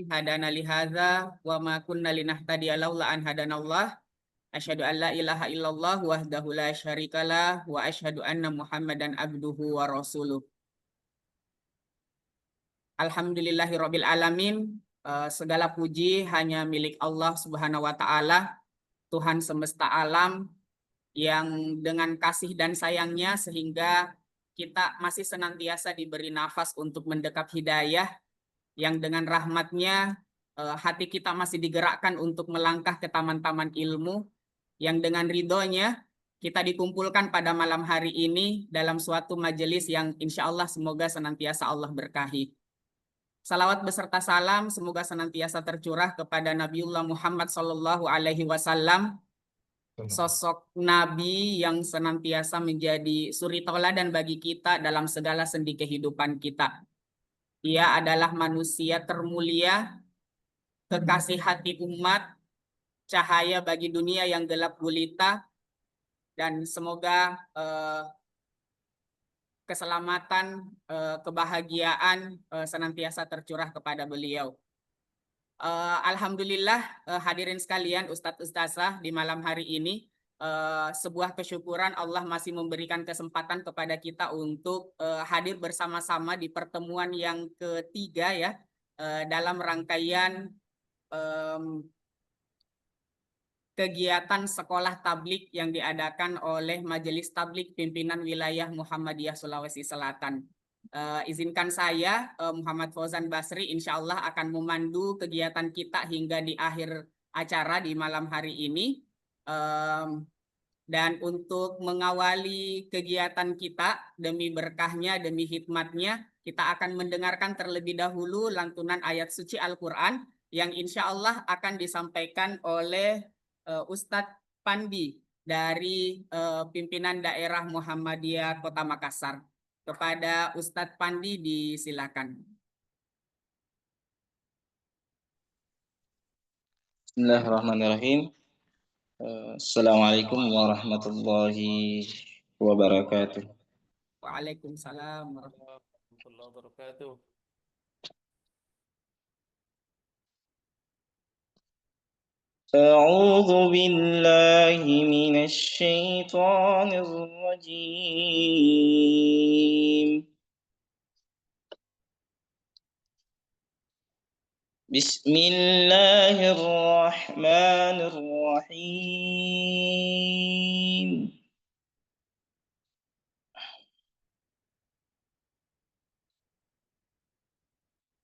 hadana li hadza wa ma kunna linahtadiya laula an hadanallah. Asyhadu an la ilaha illallah wahdahu la syarikalah wa asyhadu anna Muhammadan abduhu wa rasuluh. Alhamdulillahirabbil alamin. Segala puji hanya milik Allah Subhanahu wa taala, Tuhan semesta alam yang dengan kasih dan sayangnya sehingga kita masih senantiasa diberi nafas untuk mendekap hidayah, yang dengan rahmatnya hati kita masih digerakkan untuk melangkah ke taman-taman ilmu, yang dengan ridhonya kita dikumpulkan pada malam hari ini dalam suatu majelis yang insya Allah semoga senantiasa Allah berkahi. Salawat beserta salam semoga senantiasa tercurah kepada Nabiullah Muhammad Sallallahu Alaihi Wasallam, sosok Nabi yang senantiasa menjadi suri tauladan bagi kita dalam segala sendi kehidupan kita. Ia adalah manusia termulia, kekasih hati umat, cahaya bagi dunia yang gelap gulita, dan semoga keselamatan, kebahagiaan senantiasa tercurah kepada beliau. Alhamdulillah, hadirin sekalian, Ustadz Ustazah, di malam hari ini sebuah kesyukuran Allah masih memberikan kesempatan kepada kita untuk hadir bersama-sama di pertemuan yang ketiga ya, dalam rangkaian kegiatan sekolah tablik yang diadakan oleh Majelis Tablik Pimpinan Wilayah Muhammadiyah Sulawesi Selatan. Izinkan saya, Muhammad Fauzan Basri, insya Allah akan memandu kegiatan kita hingga di akhir acara di malam hari ini. Dan untuk mengawali kegiatan kita, demi berkahnya, demi hikmatnya, kita akan mendengarkan terlebih dahulu lantunan ayat suci Al-Quran yang insya Allah akan disampaikan oleh Ustadz Pandi dari pimpinan daerah Muhammadiyah Kota Makassar. Kepada Ustadz Pandi disilakan. Bismillahirrahmanirrahim. Assalamualaikum warahmatullahi wabarakatuh. Waalaikumsalam warahmatullahi wabarakatuh. أعوذ بالله من الشيطان الرجيم. بسم الله الرحمن الرحيم.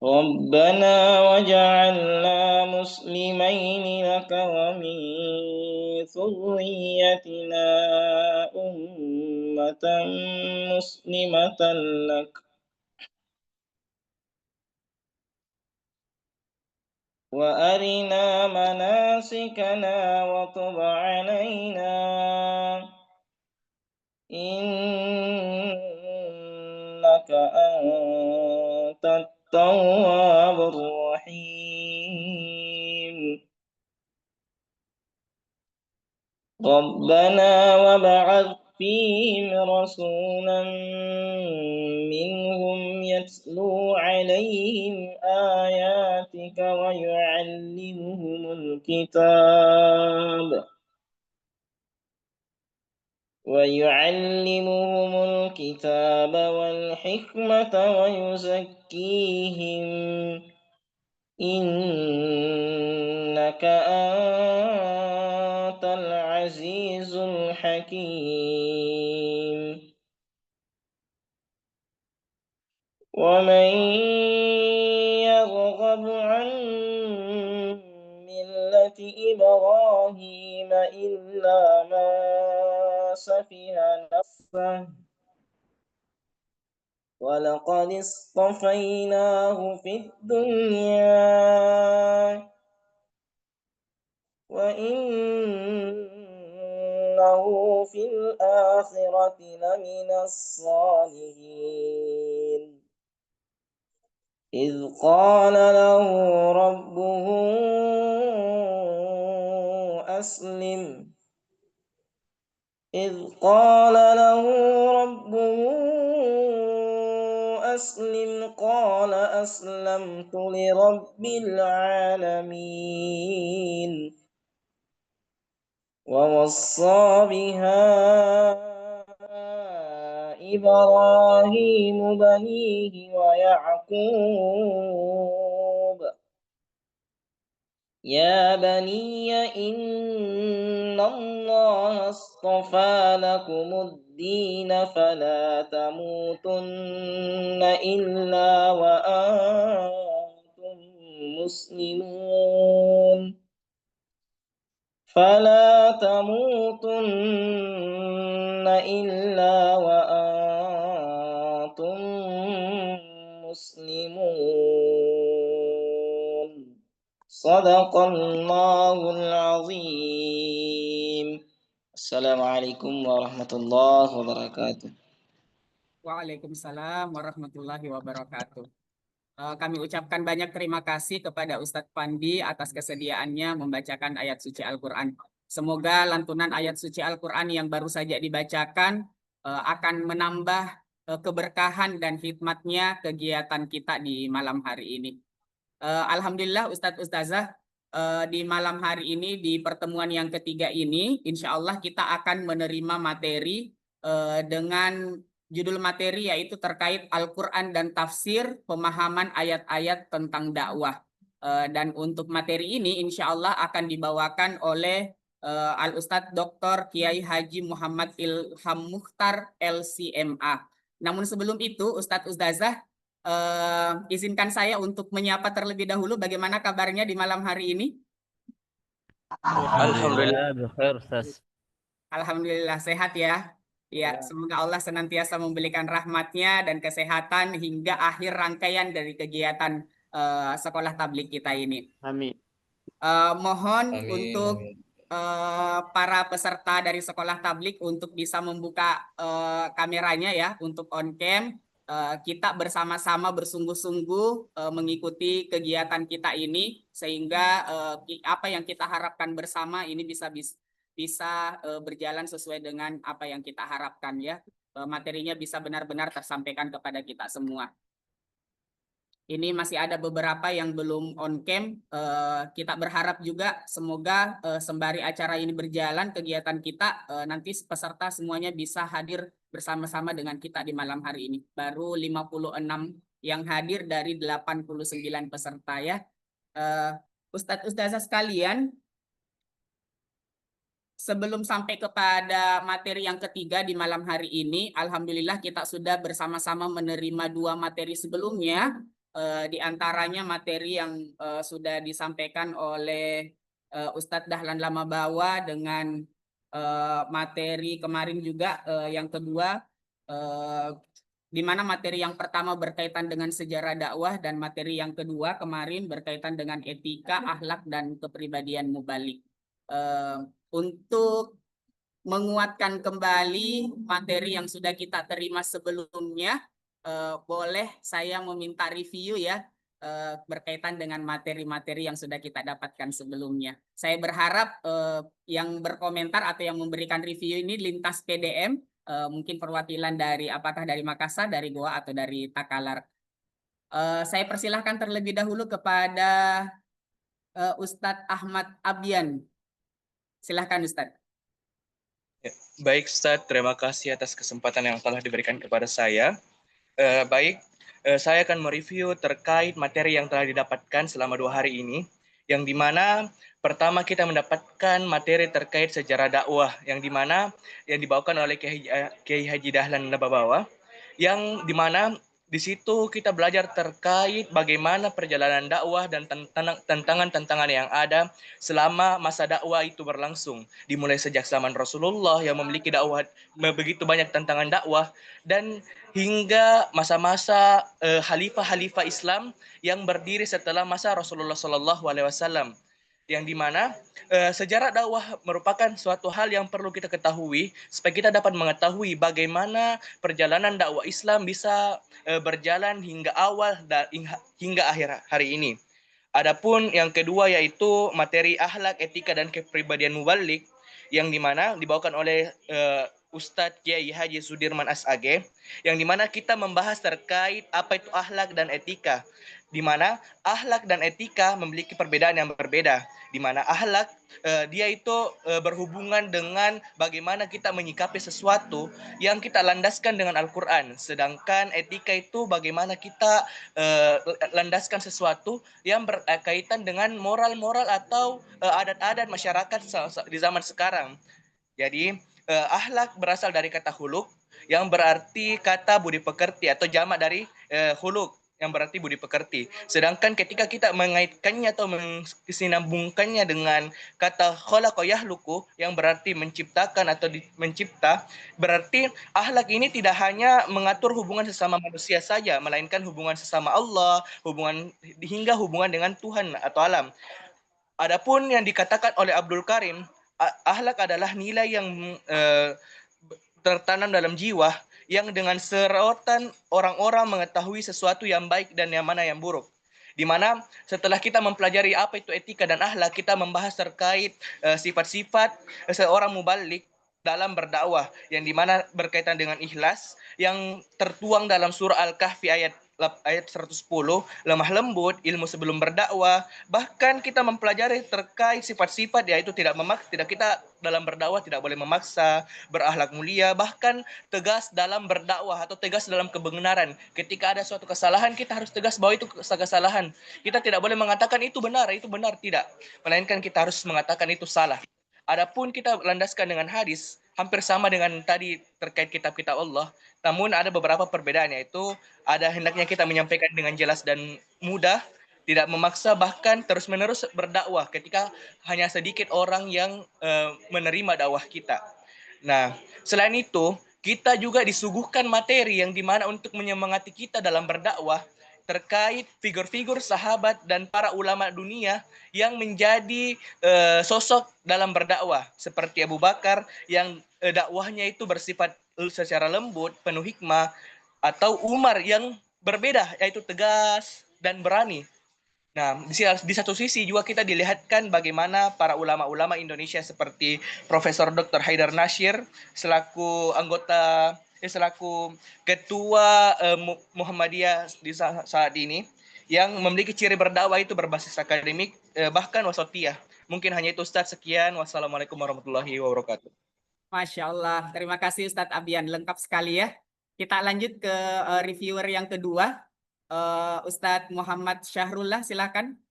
ربنا وجعلنا مسلمين لك ومن ذريتنا أمة مسلمة لك وأرنا مناسكنا وتب علينا إنك أنت التواب الرحيم. ربنا وابعث فيهم رسولا منهم يتلو عليهم آياتك ويعلمهم الكتاب والحكمة ويزكيهم إنك أنت العزيز الحكيم. ومن يرغب عن ملة إبراهيم إلا ما سفه نفسه ولقد اصطفيناه في الدنيا وإنه في الآخرة لمن الصالحين. إذ قال له ربه أسلم قال أسلمت لرب العالمين ووصى بها إبراهيم بنيه ويعقوب يا بني إن الله اصطفى لكم الدين فلا تموتن إلا وأنتم مسلمون فلا تموتن إلا وأنتم مسلمون صدق الله العظيم السلام عليكم ورحمة الله وبركاته. Waalaikumsalam warahmatullahi wabarakatuh. Kami ucapkan banyak terima kasih kepada Ustadz Pandi atas kesediaannya membacakan ayat suci Al-Quran. Semoga lantunan ayat suci Al-Quran yang baru saja dibacakan akan menambah keberkahan dan hikmatnya kegiatan kita di malam hari ini. Alhamdulillah Ustadz Ustazah, di malam hari ini di pertemuan yang ketiga ini, insya Allah kita akan menerima materi dengan judul materi yaitu terkait Al-Quran dan tafsir pemahaman ayat-ayat tentang dakwah. Dan untuk materi ini insya Allah akan dibawakan oleh Al-Ustadz Dr. Kiai Haji Muhammad Ilham Mukhtar LCMA. Namun sebelum itu Ustadz Ustazah, izinkan saya untuk menyapa terlebih dahulu bagaimana kabarnya di malam hari ini. Alhamdulillah bikhair Ustaz. Alhamdulillah sehat ya. Ya, semoga Allah senantiasa memberikan rahmatnya dan kesehatan hingga akhir rangkaian dari kegiatan sekolah tablik kita ini. Amin. Mohon Amin. untuk para peserta dari sekolah tablik untuk bisa membuka kameranya ya untuk on cam. Kita bersama-sama bersungguh-sungguh mengikuti kegiatan kita ini sehingga apa yang kita harapkan bersama ini bisa berjalan sesuai dengan apa yang kita harapkan ya. Materinya bisa benar-benar tersampaikan kepada kita semua. Ini masih ada beberapa yang belum on cam. Kita berharap juga semoga sembari acara ini berjalan kegiatan kita nanti peserta semuanya bisa hadir bersama-sama dengan kita di malam hari ini. Baru 56 yang hadir dari 89 peserta ya. Ustadz Ustazah sekalian, sebelum sampai kepada materi yang ketiga di malam hari ini, alhamdulillah kita sudah bersama-sama menerima 2 materi sebelumnya. Di antaranya materi yang sudah disampaikan oleh Ustadz Dahlan Lamabawa dengan materi kemarin juga yang kedua, di mana materi yang pertama berkaitan dengan sejarah dakwah dan materi yang kedua kemarin berkaitan dengan etika, akhlak, dan kepribadian mubalik. Untuk menguatkan kembali materi yang sudah kita terima sebelumnya, boleh saya meminta review ya berkaitan dengan materi-materi yang sudah kita dapatkan sebelumnya. Saya berharap yang berkomentar atau yang memberikan review ini lintas PDM, mungkin perwakilan dari apakah dari Makassar, dari Goa, atau dari Takalar. Saya persilahkan terlebih dahulu kepada Ustadz Ahmad Abian. Silahkan Ustadz. Baik Ustadz, terima kasih atas kesempatan yang telah diberikan kepada saya. Saya akan mereview terkait materi yang telah didapatkan selama 2 hari ini, yang dimana pertama kita mendapatkan materi terkait sejarah dakwah, yang dimana yang dibawakan oleh Kiai Haji Dahlan Lamabawa, yang dimana di situ kita belajar terkait bagaimana perjalanan dakwah dan tantangan-tantangan yang ada selama masa dakwah itu berlangsung. Dimulai sejak zaman Rasulullah yang memiliki dakwah begitu banyak tantangan dakwah dan hingga masa-masa khalifah-khalifah Islam yang berdiri setelah masa Rasulullah SAW. Yang dimana sejarah dakwah merupakan suatu hal yang perlu kita ketahui supaya kita dapat mengetahui bagaimana perjalanan dakwah Islam bisa berjalan hingga awal dan hingga akhir hari ini. Adapun yang kedua yaitu materi akhlak, etika, dan kepribadian mubalik, yang dimana dibawakan oleh Ustadz Kiai Haji Sudirman SAG, yang dimana kita membahas terkait apa itu akhlak dan etika, di mana akhlak dan etika memiliki perbedaan yang berbeda, di mana akhlak dia itu berhubungan dengan bagaimana kita menyikapi sesuatu yang kita landaskan dengan Al-Quran, sedangkan etika itu bagaimana kita landaskan sesuatu yang berkaitan dengan moral-moral atau adat-adat masyarakat di zaman sekarang. Jadi akhlak berasal dari kata huluk yang berarti kata budi pekerti atau jamak dari huluk yang berarti budi pekerti. Sedangkan ketika kita mengaitkannya atau mensinambungkannya dengan kata khalaqa yahluku yang berarti menciptakan atau mencipta, berarti akhlak ini tidak hanya mengatur hubungan sesama manusia saja, melainkan hubungan sesama Allah, hingga hubungan dengan Tuhan atau alam. Adapun yang dikatakan oleh Abdul Karim, akhlak adalah nilai yang tertanam dalam jiwa yang dengan serotan orang-orang mengetahui sesuatu yang baik dan yang mana yang buruk. Di mana setelah kita mempelajari apa itu etika dan akhlak, kita membahas terkait sifat-sifat seorang mubalik dalam berdakwah, yang dimana berkaitan dengan ikhlas yang tertuang dalam surah Al-Kahfi ayat 110, lemah lembut, ilmu sebelum berdakwah. Bahkan kita mempelajari terkait sifat-sifat, yaitu tidak kita dalam berdakwah tidak boleh memaksa, berakhlak mulia, bahkan tegas dalam berdakwah atau tegas dalam kebenaran. Ketika ada suatu kesalahan, kita harus tegas bahwa itu kesalahan. Kita tidak boleh mengatakan itu benar, tidak. Melainkan kita harus mengatakan itu salah. Adapun kita landaskan dengan hadis, hampir sama dengan tadi terkait kitab-kitab Allah, namun ada beberapa perbedaan, yaitu ada hendaknya kita menyampaikan dengan jelas dan mudah, tidak memaksa, bahkan terus-menerus berdakwah ketika hanya sedikit orang yang menerima dakwah kita. Nah, selain itu, kita juga disuguhkan materi yang dimana untuk menyemangati kita dalam berdakwah terkait figur-figur sahabat dan para ulama dunia yang menjadi sosok dalam berdakwah, seperti Abu Bakar yang dakwahnya itu bersifat secara lembut, penuh hikmah, atau Umar yang berbeda, yaitu tegas dan berani. Nah, di satu sisi juga kita dilihatkan bagaimana para ulama-ulama Indonesia seperti Profesor Dr. Haidar Nasir selaku ketua Muhammadiyah di saat ini, yang memiliki ciri berdakwah itu berbasis akademik, bahkan wasatiyah. Mungkin hanya itu Ustaz, sekian. Wassalamualaikum warahmatullahi wabarakatuh. Masya Allah, terima kasih Ustadz Abian, lengkap sekali ya. Kita lanjut ke reviewer yang kedua, Ustadz Muhammad Syahrullah, silakan.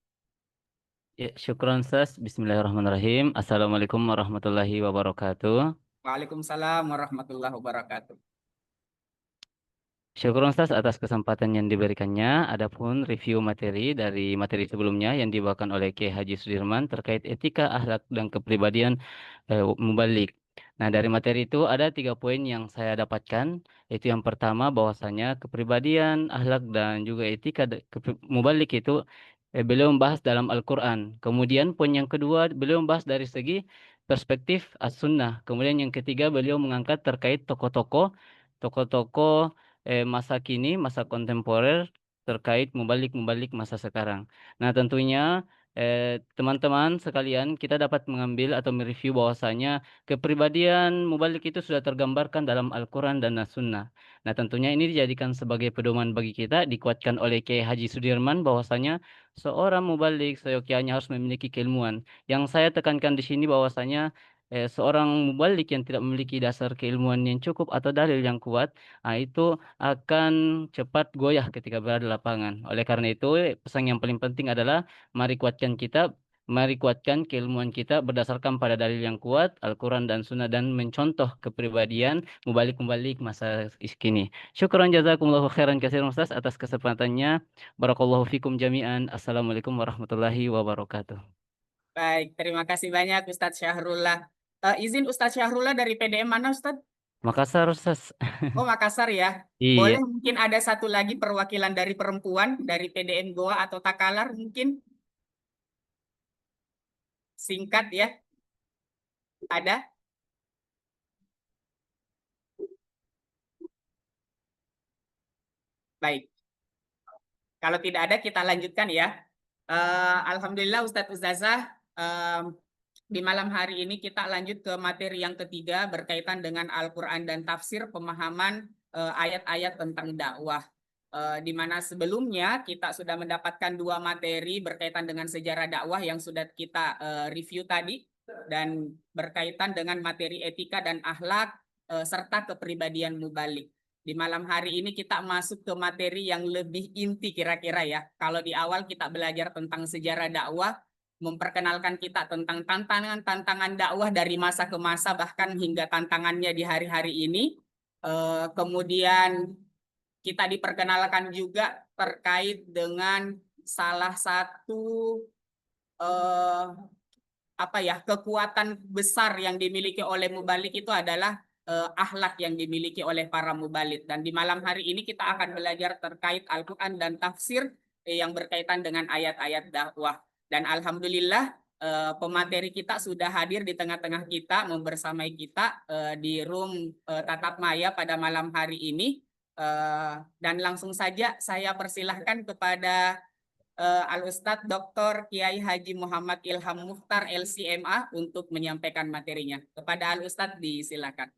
Ya, syukron Ustaz. Bismillahirrahmanirrahim. Assalamualaikum warahmatullahi wabarakatuh. Waalaikumsalam warahmatullahi wabarakatuh. Syukur Ustaz atas kesempatan yang diberikannya. Adapun review materi dari materi sebelumnya yang dibawakan oleh Kiai Haji Sudirman terkait etika, akhlak, dan kepribadian mubalik. Nah, dari materi itu ada 3 poin yang saya dapatkan. Yaitu yang pertama, bahwasanya kepribadian, akhlak, dan juga etika mubalik itu beliau membahas dalam Al-Quran. Kemudian poin yang kedua, beliau membahas dari segi perspektif As-Sunnah. Kemudian yang ketiga, beliau mengangkat terkait tokoh-tokoh masa kini, masa kontemporer terkait mubalik masa sekarang. Nah, tentunya teman-teman sekalian, kita dapat mengambil atau mereview bahwasanya kepribadian mubalik itu sudah tergambarkan dalam Al-Quran dan As-Sunnah. Nah, tentunya ini dijadikan sebagai pedoman bagi kita, dikuatkan oleh Kiai Haji Sudirman bahwasanya seorang mubalik seyogyanya harus memiliki keilmuan. Yang saya tekankan di sini bahwasanya seorang mubalik yang tidak memiliki dasar keilmuan yang cukup atau dalil yang kuat, itu akan cepat goyah ketika berada di lapangan. Oleh karena itu, pesan yang paling penting adalah mari kuatkan keilmuan kita berdasarkan pada dalil yang kuat, Al-Quran dan Sunnah, dan mencontoh kepribadian mubalik masa kini. Syukran jazakumullahu khairan katsiran Ustaz atas kesempatannya. Barakallahu fikum jami'an. Assalamualaikum warahmatullahi wabarakatuh. Baik, terima kasih banyak Ustadz Syahrullah. Izin Ustadz Syahrullah dari PDM mana Ustadz? Makassar Ustaz. Oh, Makassar ya. Iya. Boleh mungkin ada satu lagi perwakilan dari perempuan dari PDM Goa atau Takalar mungkin? Singkat ya. Ada? Baik. Kalau tidak ada kita lanjutkan ya. Alhamdulillah Ustadz Ustazah di malam hari ini kita lanjut ke materi yang ketiga berkaitan dengan Al-Quran dan tafsir pemahaman ayat-ayat tentang dakwah. Di mana sebelumnya kita sudah mendapatkan 2 materi berkaitan dengan sejarah dakwah yang sudah kita review tadi, dan berkaitan dengan materi etika dan akhlak serta kepribadian mubalik. Di malam hari ini kita masuk ke materi yang lebih inti kira-kira ya. Kalau di awal kita belajar tentang sejarah dakwah, memperkenalkan kita tentang tantangan-tantangan dakwah dari masa ke masa, bahkan hingga tantangannya di hari-hari ini. Kemudian kita diperkenalkan juga terkait dengan salah satu kekuatan besar yang dimiliki oleh mubalik itu adalah akhlak yang dimiliki oleh para mubalik. Dan di malam hari ini kita akan belajar terkait Al-Quran dan tafsir yang berkaitan dengan ayat-ayat dakwah. Dan alhamdulillah pemateri kita sudah hadir di tengah-tengah kita, membersamai kita di room tatap maya pada malam hari ini. Dan langsung saja saya persilahkan kepada Al-Ustadz Dr. Kiai Haji Muhammad Ilham Mukhtar LCMA untuk menyampaikan materinya. Kepada Al-Ustadz disilakan.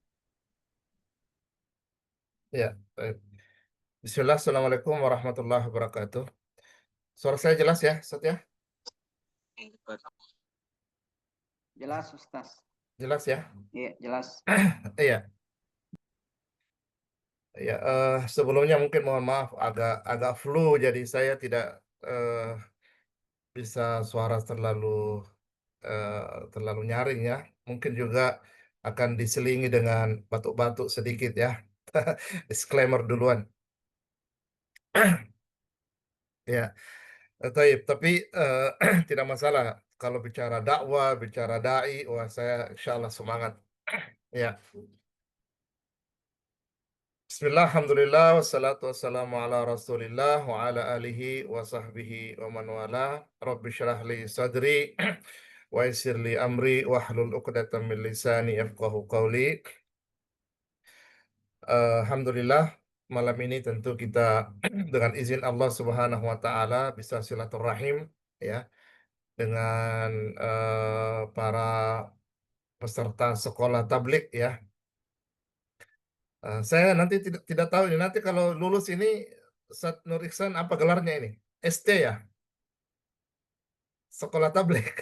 Ya, baik. Bismillah, Assalamualaikum warahmatullahi wabarakatuh. Suara saya jelas ya, Ustaz ya? Jelas, Ustaz. Jelas ya? Iya, jelas. Iya. Ya, sebelumnya mungkin mohon maaf agak flu, jadi saya tidak bisa suara terlalu nyaring ya. Mungkin juga akan diselingi dengan batuk-batuk sedikit ya. Disclaimer duluan. Ya, tapi tidak masalah kalau bicara dakwah, bicara dai, wah saya insya Allah semangat. Ya. Bismillah, alhamdulillah, wassalatu wassalamu ala rasulillah wa ala alihi wa sahbihi wa man wala. Rabbi syrah li sadri wa yassir li amri wahlul 'uqdatam min lisani yafqahu qawli. Alhamdulillah, malam ini tentu kita dengan izin Allah Subhanahu wa taala bisa silaturahim ya dengan para peserta sekolah tablik ya. Saya nanti tidak tahu ini, nanti kalau lulus ini Ustaz Nur Ihsan apa gelarnya ini? ST ya? Sekolah tablik.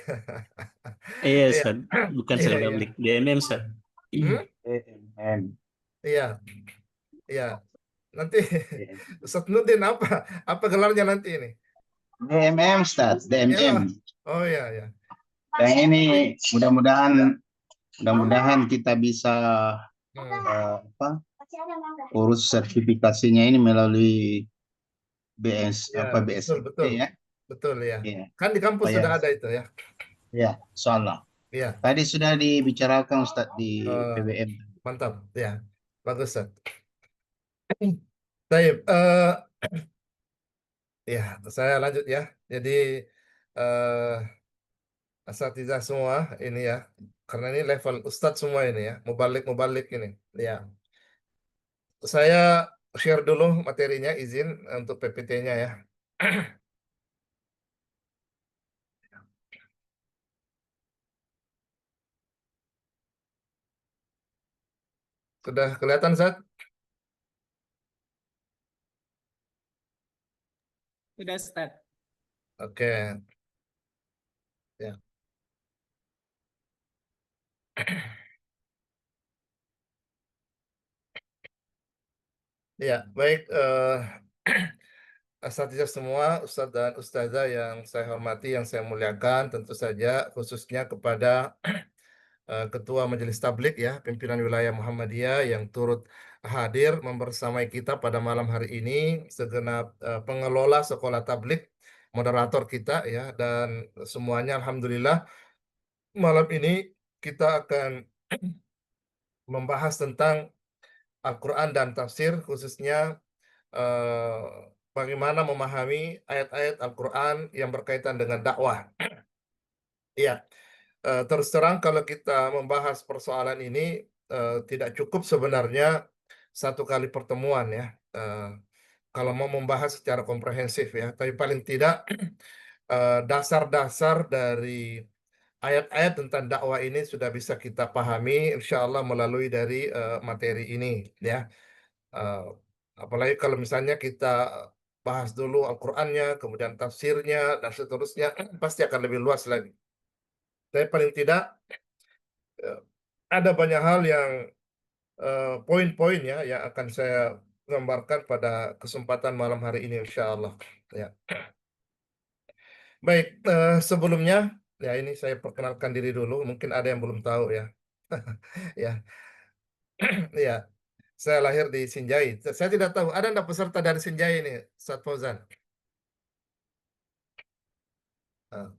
Iya, Iya. Ustaz. Bukan Iya, sekolah iya. tablik, DMM, Ustaz. DMM. Iya. Iya. Nanti Ustaz Nurdin apa gelarnya nanti ini? DMM, Ustaz. Iya. DMM. Oh iya ya. Dan ini mudah-mudahan kita bisa urus sertifikasinya ini melalui Ya, BSIP betul. ya. Betul ya. Iya. Kan di kampus Iya. sudah ada itu ya. Ya, insyaallah. Iya. Tadi sudah dibicarakan Ustaz di PBM. Mantap ya. Bagus Ustaz. Baik, ya, saya lanjut ya. Jadi asatidzah semua ini ya. Karena ini level ustadz semua ini ya. Mubalik ini. Ya. Saya share dulu materinya, izin untuk PPT-nya ya. Sudah kelihatan, Ustaz? Sudah, Ustaz. Oke. Ya. Ya, baik. Asatidzah semua, Ustadz dan Ustazah yang saya hormati, yang saya muliakan, tentu saja khususnya kepada Ketua Majelis Tablik ya, pimpinan wilayah Muhammadiyah yang turut hadir membersamai kita pada malam hari ini, segenap pengelola sekolah tablik, moderator kita ya, dan semuanya alhamdulillah malam ini kita akan membahas tentang Al-Quran dan tafsir, khususnya bagaimana memahami ayat-ayat Al-Quran yang berkaitan dengan dakwah. Iya. Terus terang kalau kita membahas persoalan ini tidak cukup sebenarnya satu kali pertemuan ya. Kalau mau membahas secara komprehensif ya, tapi paling tidak dasar-dasar dari ayat-ayat tentang dakwah ini sudah bisa kita pahami, insya Allah melalui dari materi ini, ya. Eh, Apalagi kalau misalnya kita bahas dulu Al-Qur'annya, kemudian tafsirnya dan seterusnya, pasti akan lebih luas lagi. Tapi paling tidak eh, ada banyak hal yang poin-poin ya yang akan saya gambarkan pada kesempatan malam hari ini, insya Allah. Ya. Baik, sebelumnya ya ini saya perkenalkan diri dulu, mungkin ada yang belum tahu ya. Ya, ya. Saya lahir di Sinjai. Saya tidak tahu ada enggak peserta dari Sinjai ini, Ustaz Fauzan? Ah.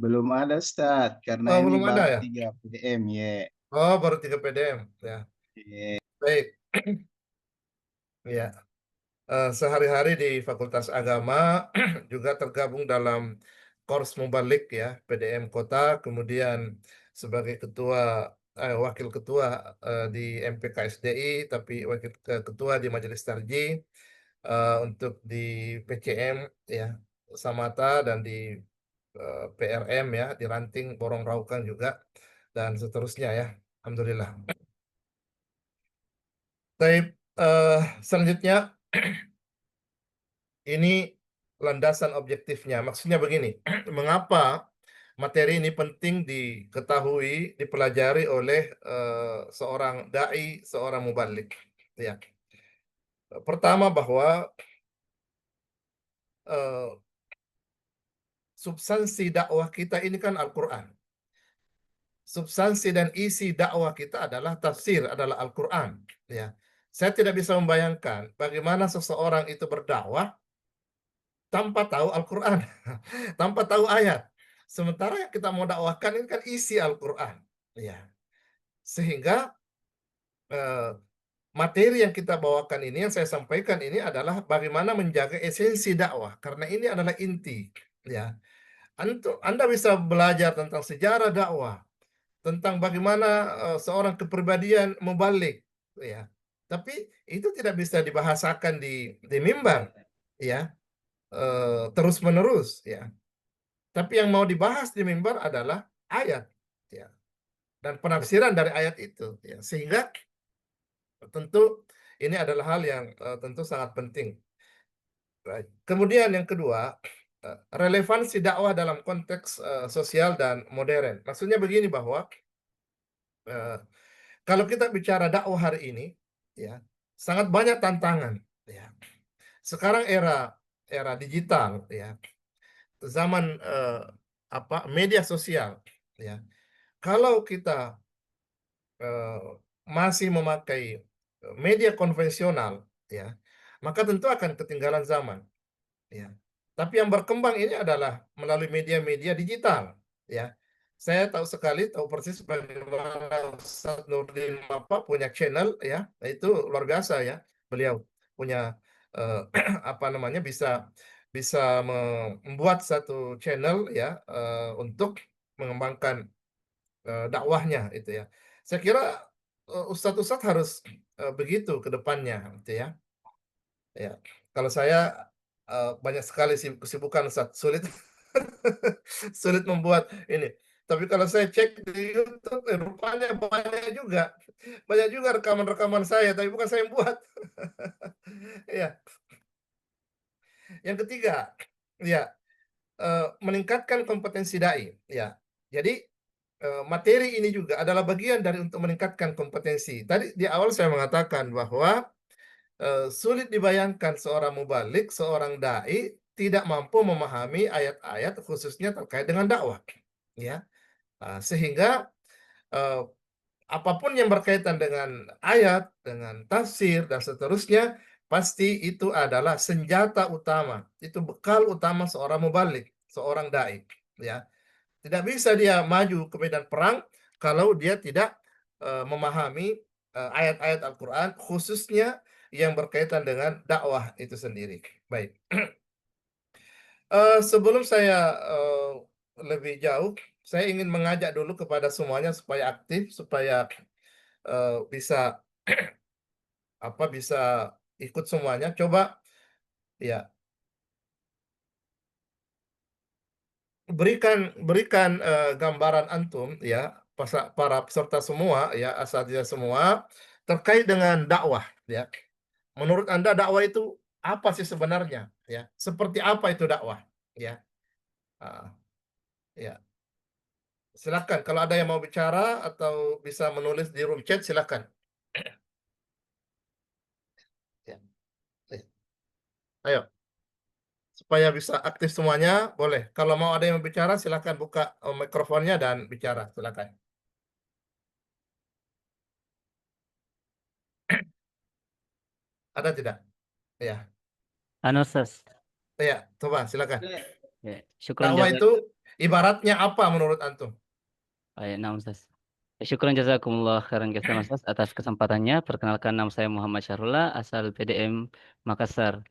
Belum ada Ustaz, karena Oh, ini belum ada baru ya? 3 PDM ya. Oh, baru 3 PDM ya. Ye. Baik. Ya. Sehari-hari di Fakultas Agama juga tergabung dalam Kors Mubalik ya, PDM Kota, kemudian sebagai wakil ketua di MPKSDI, tapi wakil ketua di Majelis Tarjih untuk di PCM ya, Samata, dan di PRM ya, di Ranting Borong Raukan juga, dan seterusnya ya. Alhamdulillah. Baik, selanjutnya ini landasan objektifnya. Maksudnya begini, mengapa materi ini penting diketahui, dipelajari oleh seorang dai, seorang mubalik. Ya. Pertama bahwa eh, substansi dakwah kita ini kan Al-Quran. Substansi dan isi dakwah kita adalah tafsir, adalah Al-Quran. Ya. Saya tidak bisa membayangkan bagaimana seseorang itu berdakwah tanpa tahu Al-Quran, tanpa tahu ayat. Sementara yang kita mau dakwahkan ini kan isi Al-Quran. Ya. Sehingga materi yang kita bawakan ini, yang saya sampaikan ini adalah bagaimana menjaga esensi dakwah. Karena ini adalah inti. Ya. Anda bisa belajar tentang sejarah dakwah, tentang bagaimana seorang kepribadian mubalik. Ya. Tapi itu tidak bisa dibahasakan di mimbar. Ya. Terus menerus ya. Tapi yang mau dibahas di mimbar adalah ayat ya, dan penafsiran dari ayat itu ya. Sehingga tentu ini adalah hal yang tentu sangat penting. Baik. Kemudian yang kedua, relevansi dakwah dalam konteks sosial dan modern. Maksudnya begini bahwa kalau kita bicara dakwah hari ini ya, sangat banyak tantangan ya. Sekarang era digital ya, zaman media sosial ya. Kalau kita masih memakai media konvensional ya, maka tentu akan ketinggalan zaman ya. Tapi yang berkembang ini adalah melalui media-media digital ya. Saya tahu persis bagaimana Ustaz Nurdin Mapa punya channel ya, itu luar biasa ya. Beliau punya apa namanya, bisa membuat satu channel ya untuk mengembangkan dakwahnya itu ya. Saya kira ustadz-ustadz harus begitu ke depannya gitu ya. Ya, kalau saya banyak sekali kesibukan Ustadz, sulit sulit membuat ini. Tapi kalau saya cek di YouTube, rupanya banyak juga rekaman-rekaman saya, tapi bukan saya yang buat. Ya, yang ketiga, ya meningkatkan kompetensi dai. Ya, jadi materi ini juga adalah bagian dari untuk meningkatkan kompetensi. Tadi di awal saya mengatakan bahwa sulit dibayangkan seorang mubalik, seorang dai tidak mampu memahami ayat-ayat khususnya terkait dengan dakwah. Ya, sehingga apapun yang berkaitan dengan ayat, dengan tafsir dan seterusnya, pasti itu adalah senjata utama, itu bekal utama seorang mubalik, seorang dai. Ya, tidak bisa dia maju ke medan perang kalau dia tidak memahami ayat-ayat Al-Quran, khususnya yang berkaitan dengan dakwah itu sendiri. Baik. Sebelum saya lebih jauh, saya ingin mengajak dulu kepada semuanya supaya aktif, supaya bisa bisa ikut semuanya. Coba ya, berikan gambaran antum ya, para peserta semua ya, asatidz semua terkait dengan dakwah ya. Menurut Anda dakwah itu apa sih sebenarnya ya? Seperti apa itu dakwah ya? Ah, ya. Silakan kalau ada yang mau bicara atau bisa menulis di room chat silakan. Ya. Ayo. Supaya bisa aktif semuanya, boleh. Kalau mau ada yang bicara, silakan buka mikrofonnya dan bicara. Silakan. Ada tidak? Ya, Anu Ustaz. ya, coba silakan. Ya, syukran Dakwah jazak. itu ibaratnya apa menurut antum? Nah, Ustaz. Syukran jazakumullah khairan katsiran Ustaz atas kesempatannya. Perkenalkan, nama saya Muhammad Syahrullah, asal PDM Makassar.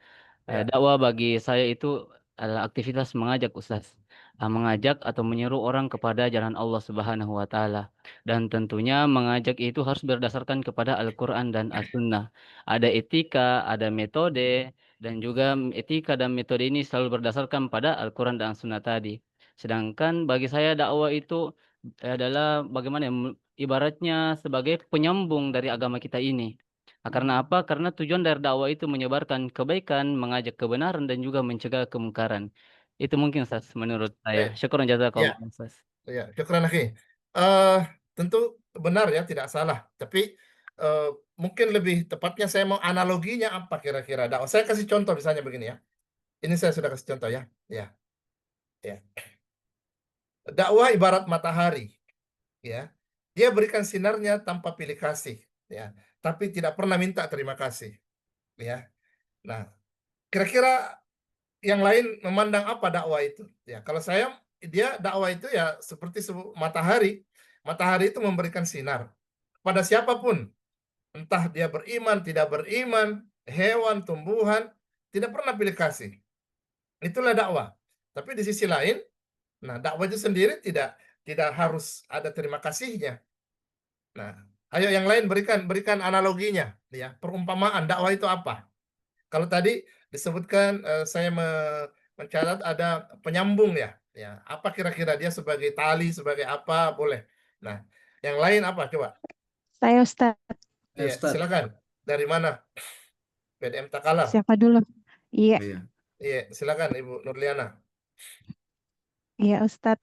Ya, Dakwah bagi saya itu adalah aktivitas mengajak Ustaz. Mengajak atau menyeru orang kepada jalan Allah Subhanahu wa taala. Dan tentunya mengajak itu harus berdasarkan kepada Al-Qur'an dan As-Sunnah. Ada etika, ada metode, dan juga etika dan metode ini selalu berdasarkan pada Al-Qur'an dan As-Sunnah tadi. Sedangkan bagi saya dakwah itu adalah bagaimana ya, ibaratnya sebagai penyambung dari agama kita ini. Karena apa? Karena tujuan dari dakwah itu menyebarkan kebaikan, mengajak kebenaran, dan juga mencegah kemungkaran. Itu mungkin Ustaz menurut saya. baik. Syukran jazakallah Ya, Ustaz. ya, syukran akhi. Eh, tentu benar ya, tidak salah. Tapi mungkin lebih tepatnya saya mau analoginya apa kira-kira dakwah. Saya kasih contoh misalnya begini ya. Ini saya sudah kasih contoh ya. Ya, ya. Dakwah ibarat matahari, ya. Dia berikan sinarnya tanpa pilih kasih, ya. Tapi tidak pernah minta terima kasih, ya. Nah, kira-kira yang lain memandang apa dakwah itu? Ya, kalau saya dia dakwah itu ya seperti matahari. Matahari itu memberikan sinar pada siapapun, entah dia beriman, tidak beriman, hewan, tumbuhan, tidak pernah pilih kasih. Itulah dakwah. Tapi di sisi lain, nah, dakwah itu sendiri tidak harus ada terima kasihnya. Nah, ayo yang lain berikan analoginya, ya. Perumpamaan dakwah itu apa? Kalau tadi disebutkan saya mencatat ada penyambung ya. Ya, apa kira-kira dia sebagai tali, sebagai apa, boleh. Nah, yang lain apa coba? Saya Ustaz, Iya, Ustaz. silakan. Dari mana? PDM Takalar. siapa dulu? Iya, Iya. Iya, silakan Ibu Nurliana. iya Ustaz.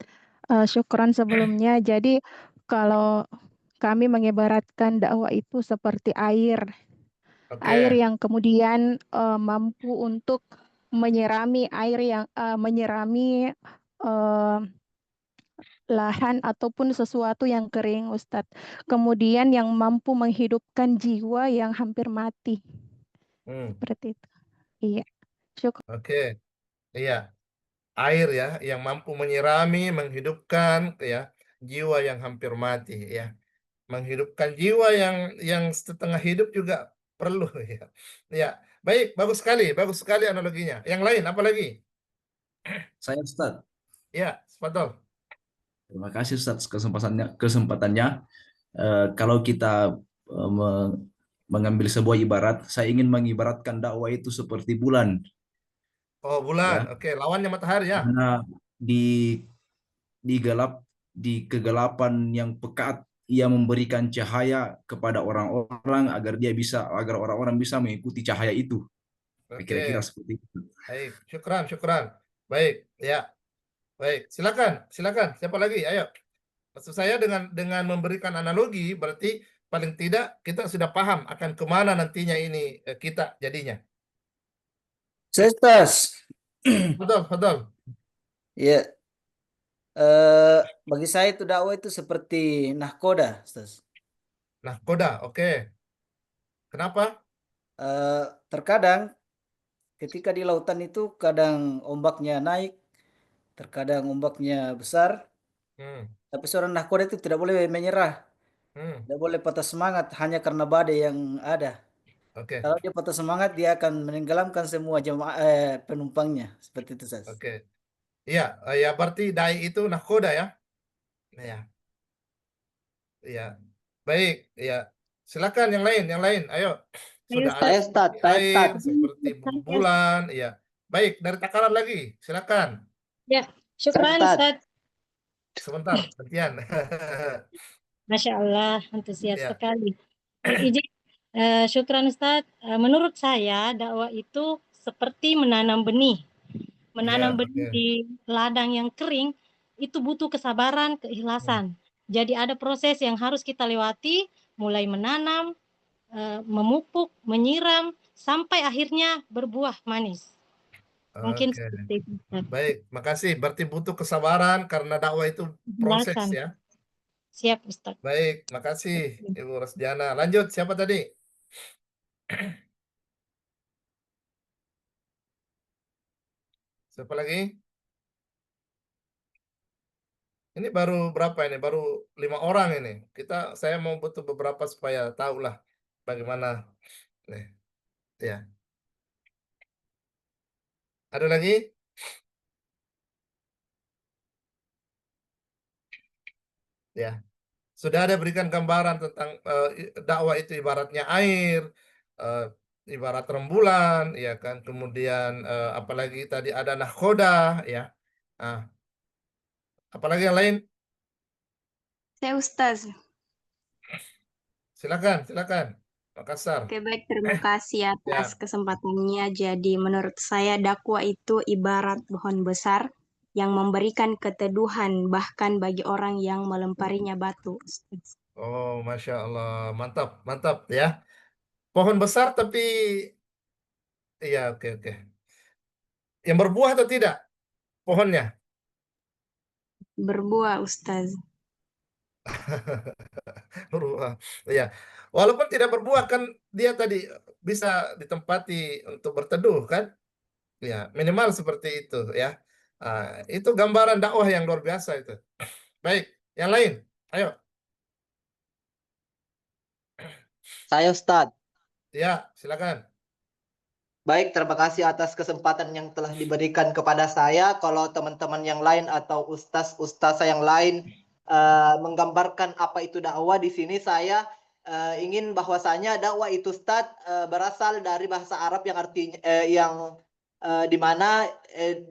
Syukran sebelumnya. Jadi kalau kami mengibaratkan dakwah itu seperti air Oke. yang kemudian mampu untuk menyirami menyirami eh, lahan ataupun sesuatu yang kering, Ustadz. Kemudian yang mampu menghidupkan jiwa yang hampir mati. Seperti itu. Iya. Syukur. Oke. Iya. Air ya yang mampu menyirami, menghidupkan ya jiwa yang hampir mati ya. Menghidupkan jiwa yang setengah hidup juga perlu ya. Ya, baik, bagus sekali analoginya. Yang lain apa lagi? Saya Ustaz. Ya, Fadol. Terima kasih Ustaz kesempatannya. Kalau kita mengambil sebuah ibarat, saya ingin mengibaratkan dakwah itu seperti bulan. Oh, bulan. Ya. Oke, lawannya matahari ya. Karena di kegelapan yang pekat ia memberikan cahaya kepada orang-orang agar orang-orang bisa mengikuti cahaya itu. Oke. Kira-kira seperti itu. Baik, syukran. Baik, ya. Baik, silakan. Siapa lagi? Ayo. Maksud saya dengan memberikan analogi berarti paling tidak kita sudah paham akan kemana nantinya ini kita jadinya. Saya Ustaz. Fadol. Ya, bagi saya itu dakwah itu seperti nahkoda, Ustaz. Nahkoda, oke. Kenapa? Terkadang ketika di lautan itu kadang ombaknya naik, terkadang ombaknya besar, tapi seorang nahkoda itu tidak boleh menyerah, tidak boleh patah semangat hanya karena badai yang ada. Oke. Kalau dia patah semangat, dia akan menenggelamkan semua penumpangnya, seperti itu, Ustaz. Oke. Iya, ya berarti dai itu nahkoda ya. Ya. Iya. Baik, ya. Silakan yang lain. Ayo. Sudah ada seperti air, seperti bulan, ya. Baik, dari Takalar lagi. Silakan. Ya, Syukran Ustaz. Ustaz. Sebentar, gantian. Masya Allah, antusias Ya. sekali. Izin, syukran Ustaz. Menurut saya dakwah itu seperti menanam benih. Menanam Ya, benih oke. di ladang yang kering itu butuh kesabaran, keikhlasan. Jadi ada proses yang harus kita lewati, mulai menanam, memupuk, menyiram, sampai akhirnya berbuah manis. Mungkin Oke. seperti itu. Ustaz. Baik, makasih. Berarti butuh kesabaran karena dakwah itu proses Keikhlasan. ya. Siap Ustaz. Baik, makasih Ibu Rosdiana. Lanjut, siapa tadi? Siapa lagi? Ini baru berapa ini? Baru 5 orang ini. Saya mau butuh beberapa supaya tahulah bagaimana. Nih, ya. Ada lagi? Ya. Sudah ada berikan gambaran tentang dakwah itu ibaratnya air, eh, ibarat rembulan, ya kan. Kemudian apalagi tadi ada nahkoda, ya. Ah, apalagi yang lain? Saya Ustaz. Silakan, silakan. Makassar. Oke, baik, terima kasih atas Ya. kesempatannya. Jadi menurut saya dakwah itu ibarat pohon besar yang memberikan keteduhan bahkan bagi orang yang melemparinya batu. Ustaz. Oh, Masya Allah. Mantap, mantap ya. Pohon besar tapi, iya, oke, oke. Yang berbuah atau tidak pohonnya? Berbuah, Ustaz. Berbuah. Ya. Walaupun tidak berbuah kan dia tadi bisa ditempati untuk berteduh kan? Ya, minimal seperti itu ya. Itu gambaran dakwah yang luar biasa itu. Baik, yang lain. Ayo. Saya Ustaz. Ya, silakan. Baik, terima kasih atas kesempatan yang telah diberikan kepada saya. Kalau teman-teman yang lain atau ustaz-ustaz yang lain menggambarkan apa itu dakwah, di sini saya ingin bahwasanya dakwah itu Ustaz berasal dari bahasa Arab yang artinya di mana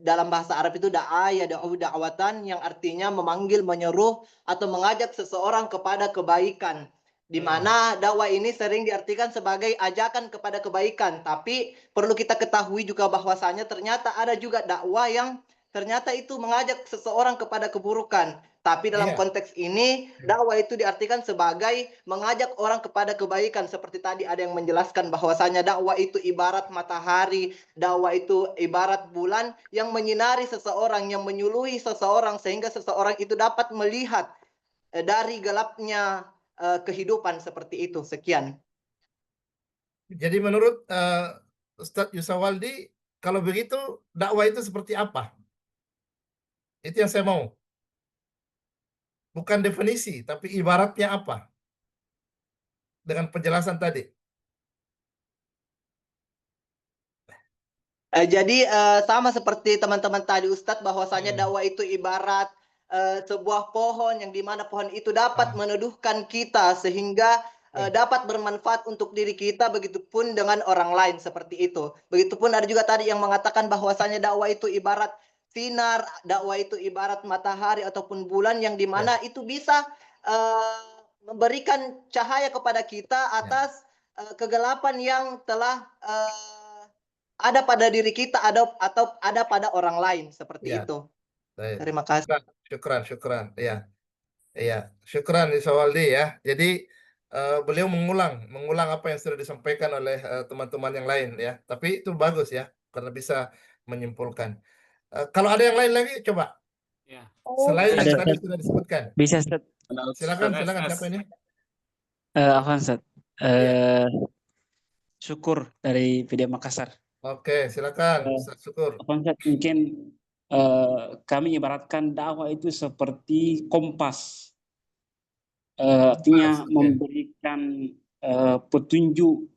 dalam bahasa Arab itu da'a ya da'u da'watan yang artinya memanggil, menyeru atau mengajak seseorang kepada kebaikan. Di mana dakwah ini sering diartikan sebagai ajakan kepada kebaikan, tapi perlu kita ketahui juga bahwasanya ternyata ada juga dakwah yang ternyata itu mengajak seseorang kepada keburukan. Tapi dalam konteks ini, dakwah itu diartikan sebagai mengajak orang kepada kebaikan. Seperti tadi ada yang menjelaskan bahwasanya dakwah itu ibarat matahari, dakwah itu ibarat bulan yang menyinari seseorang, yang menyuluhi seseorang sehingga seseorang itu dapat melihat dari gelapnya kehidupan seperti itu. Sekian. Jadi menurut Ustadz Yusawaldi, kalau begitu dakwah itu seperti apa? Itu yang saya mau. Bukan definisi, tapi ibaratnya apa? Dengan penjelasan tadi. Jadi sama seperti teman-teman tadi Ustadz, bahwasanya dakwah itu ibarat sebuah pohon yang dimana pohon itu dapat meneduhkan kita sehingga dapat bermanfaat untuk diri kita, begitupun dengan orang lain seperti itu. Begitupun ada juga tadi yang mengatakan bahwasanya dakwah itu ibarat sinar, dakwah itu ibarat matahari ataupun bulan yang dimana itu bisa memberikan cahaya kepada kita atas kegelapan yang telah ada pada diri kita atau ada pada orang lain seperti itu. Baik. Terima kasih. Syukran. Iya. Iya, syukran Yusawaldi ya. Jadi beliau mengulang apa yang sudah disampaikan oleh teman-teman yang lain ya. Tapi itu bagus ya karena bisa menyimpulkan. Kalau ada yang lain lagi coba. Ya. Selain yang Ada, tadi Ustaz. sudah disebutkan. Bisa Ustaz. Silakan siapa ini? Afwan Ustaz. Syukur dari Video Makassar. Oke, silakan Ustaz Syukur. Afwan Ustaz, mungkin kami ibaratkan dakwah itu seperti kompas. Artinya memberikan petunjuk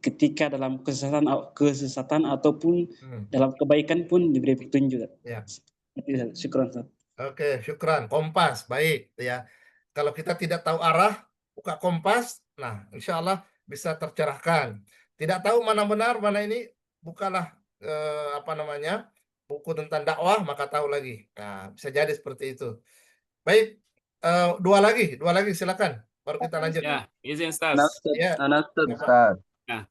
ketika dalam kesesatan ataupun dalam kebaikan pun diberi petunjuk. Ya. Syukran Ustaz. Oke, syukran. Kompas, baik ya. Kalau kita tidak tahu arah, buka kompas, nah insya Allah bisa tercerahkan. Tidak tahu mana benar, mana ini, bukalah buku tentang dakwah, maka tahu lagi. Nah, bisa jadi seperti itu. Baik, dua lagi silakan. Baru kita lanjut. Ya, izin Ustaz. Ya. Ustaz. Nah,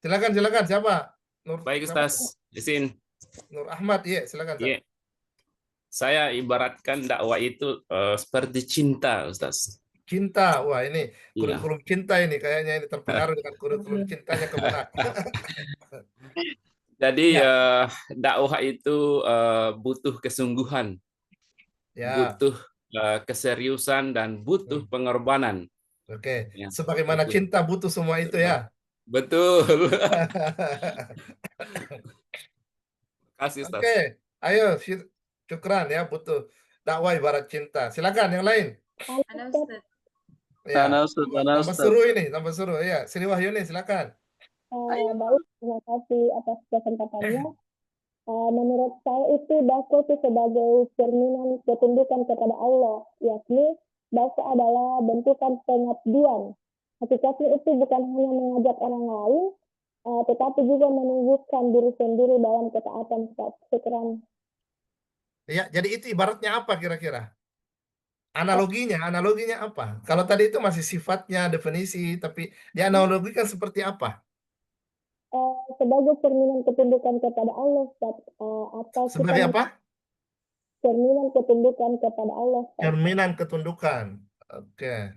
Silakan siapa? baik siapa? Ustaz, izin. Nur Ahmad, iya silakan. Iya. Saya ibaratkan dakwah itu seperti cinta, Ustaz. Cinta, wah ini Iya. kurikulum cinta ini kayaknya ini terpengaruh dengan kurikulum cintanya ke benak. Jadi dakwah itu butuh kesungguhan, butuh keseriusan dan butuh pengorbanan. Oke, Ya, sebagaimana betul. cinta butuh semua itu ya. Betul. Kasih Ustaz. Oke, ayo syukran ya, butuh dakwah ibarat cinta. Silakan yang lain. Ya, tambah seru ini, tambah seru. Ya, Sri Wahyuni silakan. Baik, terima kasih atas kesempatannya. Menurut saya itu dakwah itu sebagai cerminan ketundukan kepada Allah, yakni dakwah adalah bentukan pengabdian. Hakikatnya itu bukan hanya mengajak orang lain, tetapi juga menunjukkan diri sendiri dalam ketaatan sekiran. Ya, jadi itu ibaratnya apa kira-kira? Analoginya apa? Kalau tadi itu masih sifatnya, definisi, tapi dianalogikan seperti apa? Sebagai cerminan ketundukan kepada Allah, Ustaz. Atau sebagai apa? Cerminan ketundukan kepada Allah, Ustaz. Cerminan ketundukan. Oke.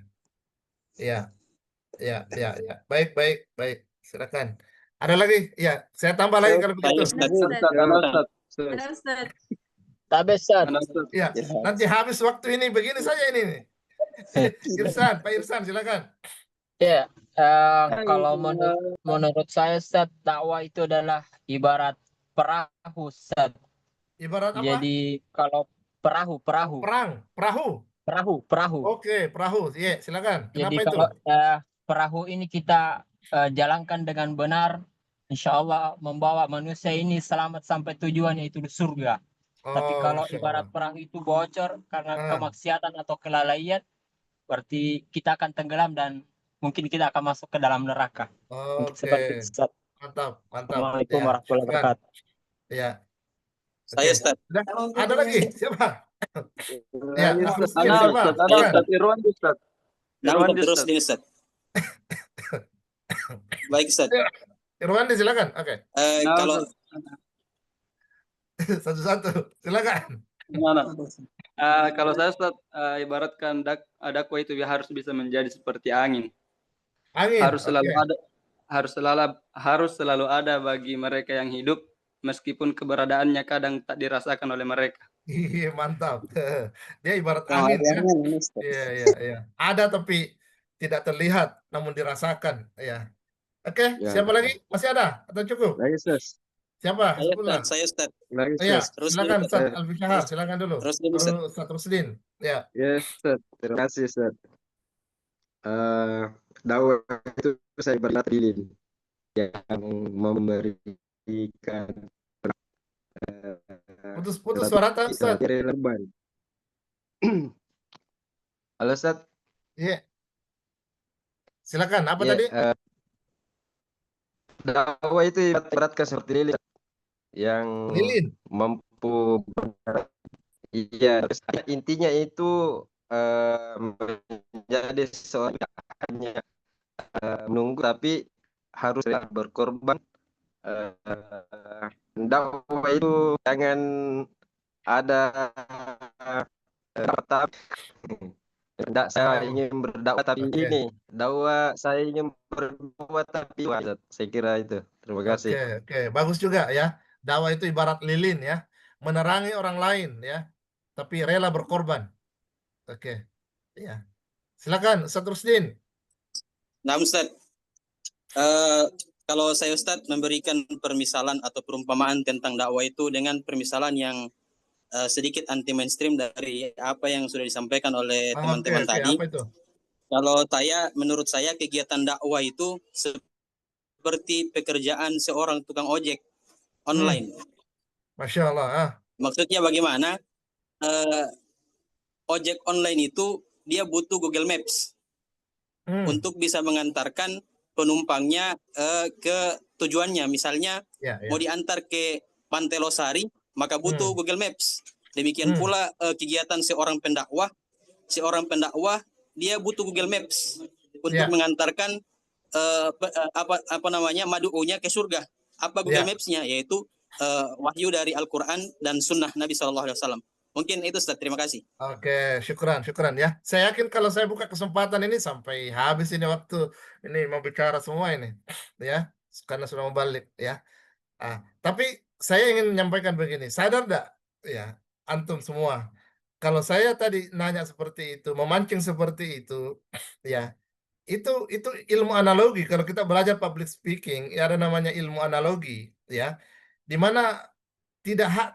Ya. Baik. Silakan. Ada lagi? Ya, saya tambah lagi kalau begitu. Ya, nanti habis waktu ini begini saja ini. Pak Irsan silakan. Ya, kalau menurut saya Ustaz, dakwah itu adalah ibarat perahu Ustaz. Ibarat apa? Jadi kalau perahu. Perahu. Oke, perahu. Iya, silakan. Jadi Kenapa kalau itu? perahu ini kita jalankan dengan benar, insya Allah membawa manusia ini selamat sampai tujuan, yaitu di surga. Tapi kalau ibarat perahu itu bocor karena kemaksiatan atau kelalaian, berarti kita akan tenggelam dan mungkin kita akan masuk ke dalam neraka. Oke. Mantap. Assalamualaikum warahmatullahi wabarakatuh. Ya. Saya Ustaz. Ada lagi? Siapa? Ya, Irwan Ustaz. Baik Ustaz. Irwandi silakan. Oke. Kalau satu-satu, silakan. Kalau saya Ustaz, ibaratkan dakwah itu harus bisa menjadi seperti angin. Harus selalu ada bagi mereka yang hidup, meskipun keberadaannya kadang tak dirasakan oleh mereka. Iya, mantap. Dia ibarat angin ya. Iya. Ada tapi tidak terlihat, namun dirasakan. Ya. Oke, siapa lagi? Masih ada atau cukup? Siapa? Saya Ustaz. Iya, silakan Ustaz Al-Fiqhar, silakan dulu. Ustaz Rusdin. Ya. Ustaz. Terima kasih Ustaz. Dakwah itu saya ibarat lilin yang memberikan putus suara Ustaz. Halo Ustaz. Iya. Silakan, apa tadi? Dakwah itu ibaratkan seperti lilin yang mampu, iya, intinya itu menjadi seorang hanya menunggu, tapi harus berkorban. Dakwah itu jangan ada tidak saya ingin berdakwah tapi ini dakwah saya ingin berbuat tapi saya kira itu. Terima kasih. Oke, bagus juga ya. Dakwah itu ibarat lilin ya, menerangi orang lain ya, tapi rela berkorban. Oke, ya. Silakan Ustaz Rusdin. Nah Ustaz, kalau saya Ustaz memberikan permisalan atau perumpamaan tentang dakwah itu dengan permisalan yang sedikit anti mainstream dari apa yang sudah disampaikan oleh teman-teman tadi. Apa itu? Kalau menurut saya kegiatan dakwah itu seperti pekerjaan seorang tukang ojek online. Masya Allah. Maksudnya bagaimana? Ojek online itu dia butuh Google Maps untuk bisa mengantarkan penumpangnya ke tujuannya. Misalnya Ya, mau diantar ke Pantai Losari, maka butuh Google Maps. Demikian pula kegiatan seorang pendakwah dia butuh Google Maps untuk mengantarkan madu'unya ke surga. Apa Google Maps-nya? Yaitu wahyu dari Al-Quran dan Sunnah Nabi SAW. Mungkin itu, Ustaz. Terima kasih. Oke, syukran ya. Saya yakin kalau saya buka kesempatan ini sampai habis ini waktu ini mau bicara semua ini, ya, karena sudah mau balik, ya. Tapi saya ingin menyampaikan begini, sadar enggak, ya, antum semua, kalau saya tadi nanya seperti itu, memancing seperti itu, ya, itu ilmu analogi. Kalau kita belajar public speaking, ya ada namanya ilmu analogi, ya, di mana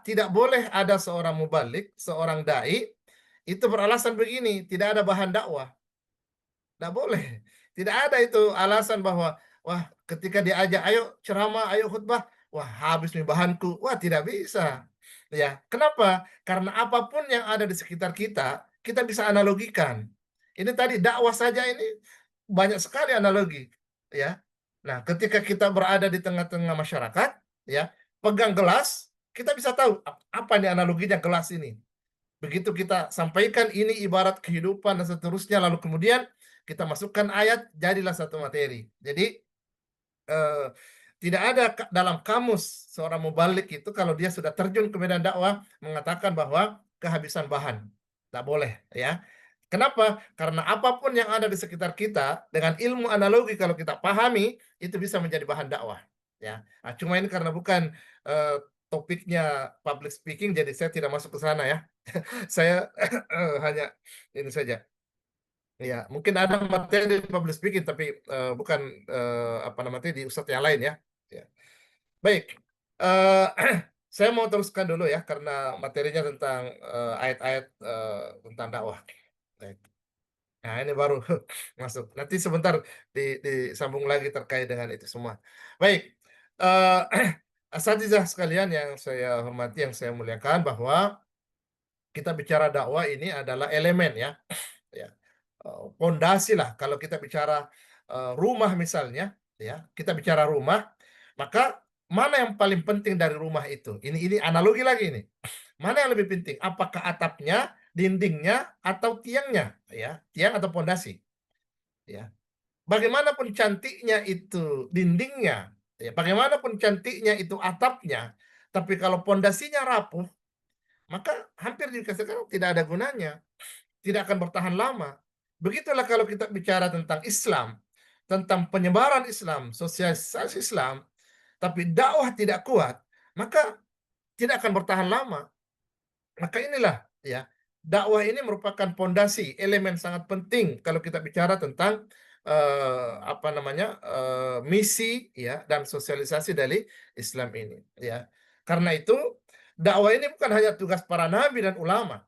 tidak boleh ada seorang mubalik, seorang dai itu beralasan begini, tidak ada bahan dakwah. Tidak boleh. Tidak ada itu alasan bahwa wah ketika diajak ayo ceramah, ayo khutbah, wah habis nih bahanku. Wah, tidak bisa. Ya, kenapa? Karena apapun yang ada di sekitar kita, kita bisa analogikan. Ini tadi dakwah saja ini banyak sekali analogi, ya. Nah, ketika kita berada di tengah-tengah masyarakat, ya, pegang gelas, kita bisa tahu apa nih analoginya gelas ini. Begitu kita sampaikan ini ibarat kehidupan dan seterusnya, lalu kemudian kita masukkan ayat, jadilah satu materi. Jadi tidak ada dalam kamus seorang mubalik itu kalau dia sudah terjun ke medan dakwah mengatakan bahwa kehabisan bahan. Tidak boleh, ya. Kenapa? Karena apapun yang ada di sekitar kita dengan ilmu analogi kalau kita pahami itu bisa menjadi bahan dakwah, ya. Nah, cuma ini karena bukan topiknya public speaking, jadi saya tidak masuk ke sana, ya. Saya hanya ini saja. Ya, mungkin ada materi public speaking, tapi bukan di ustadz yang lain, ya. Baik, saya mau teruskan dulu ya, karena materinya tentang ayat-ayat tentang dakwah. Baik. Nah, ini baru masuk. Nanti sebentar disambung lagi terkait dengan itu semua. Baik, asatizah sekalian yang saya hormati, yang saya muliakan, bahwa kita bicara dakwah ini adalah elemen, ya, pondasi lah. Kalau kita bicara rumah misalnya, ya, kita bicara rumah, maka mana yang paling penting dari rumah itu? Ini analogi lagi ini. Mana yang lebih penting? Apakah atapnya, dindingnya, atau tiangnya, ya, tiang atau pondasi, ya. Bagaimanapun cantiknya itu dindingnya, ya, bagaimanapun cantiknya itu atapnya, tapi kalau pondasinya rapuh, maka hampir dikatakan tidak ada gunanya, tidak akan bertahan lama. Begitulah kalau kita bicara tentang Islam, tentang penyebaran Islam, sosialisasi Islam, tapi dakwah tidak kuat, maka tidak akan bertahan lama. Maka inilah, ya, dakwah ini merupakan pondasi, elemen sangat penting kalau kita bicara tentang misi, ya, dan sosialisasi dari Islam ini, ya. Karena itu dakwah ini bukan hanya tugas para nabi dan ulama,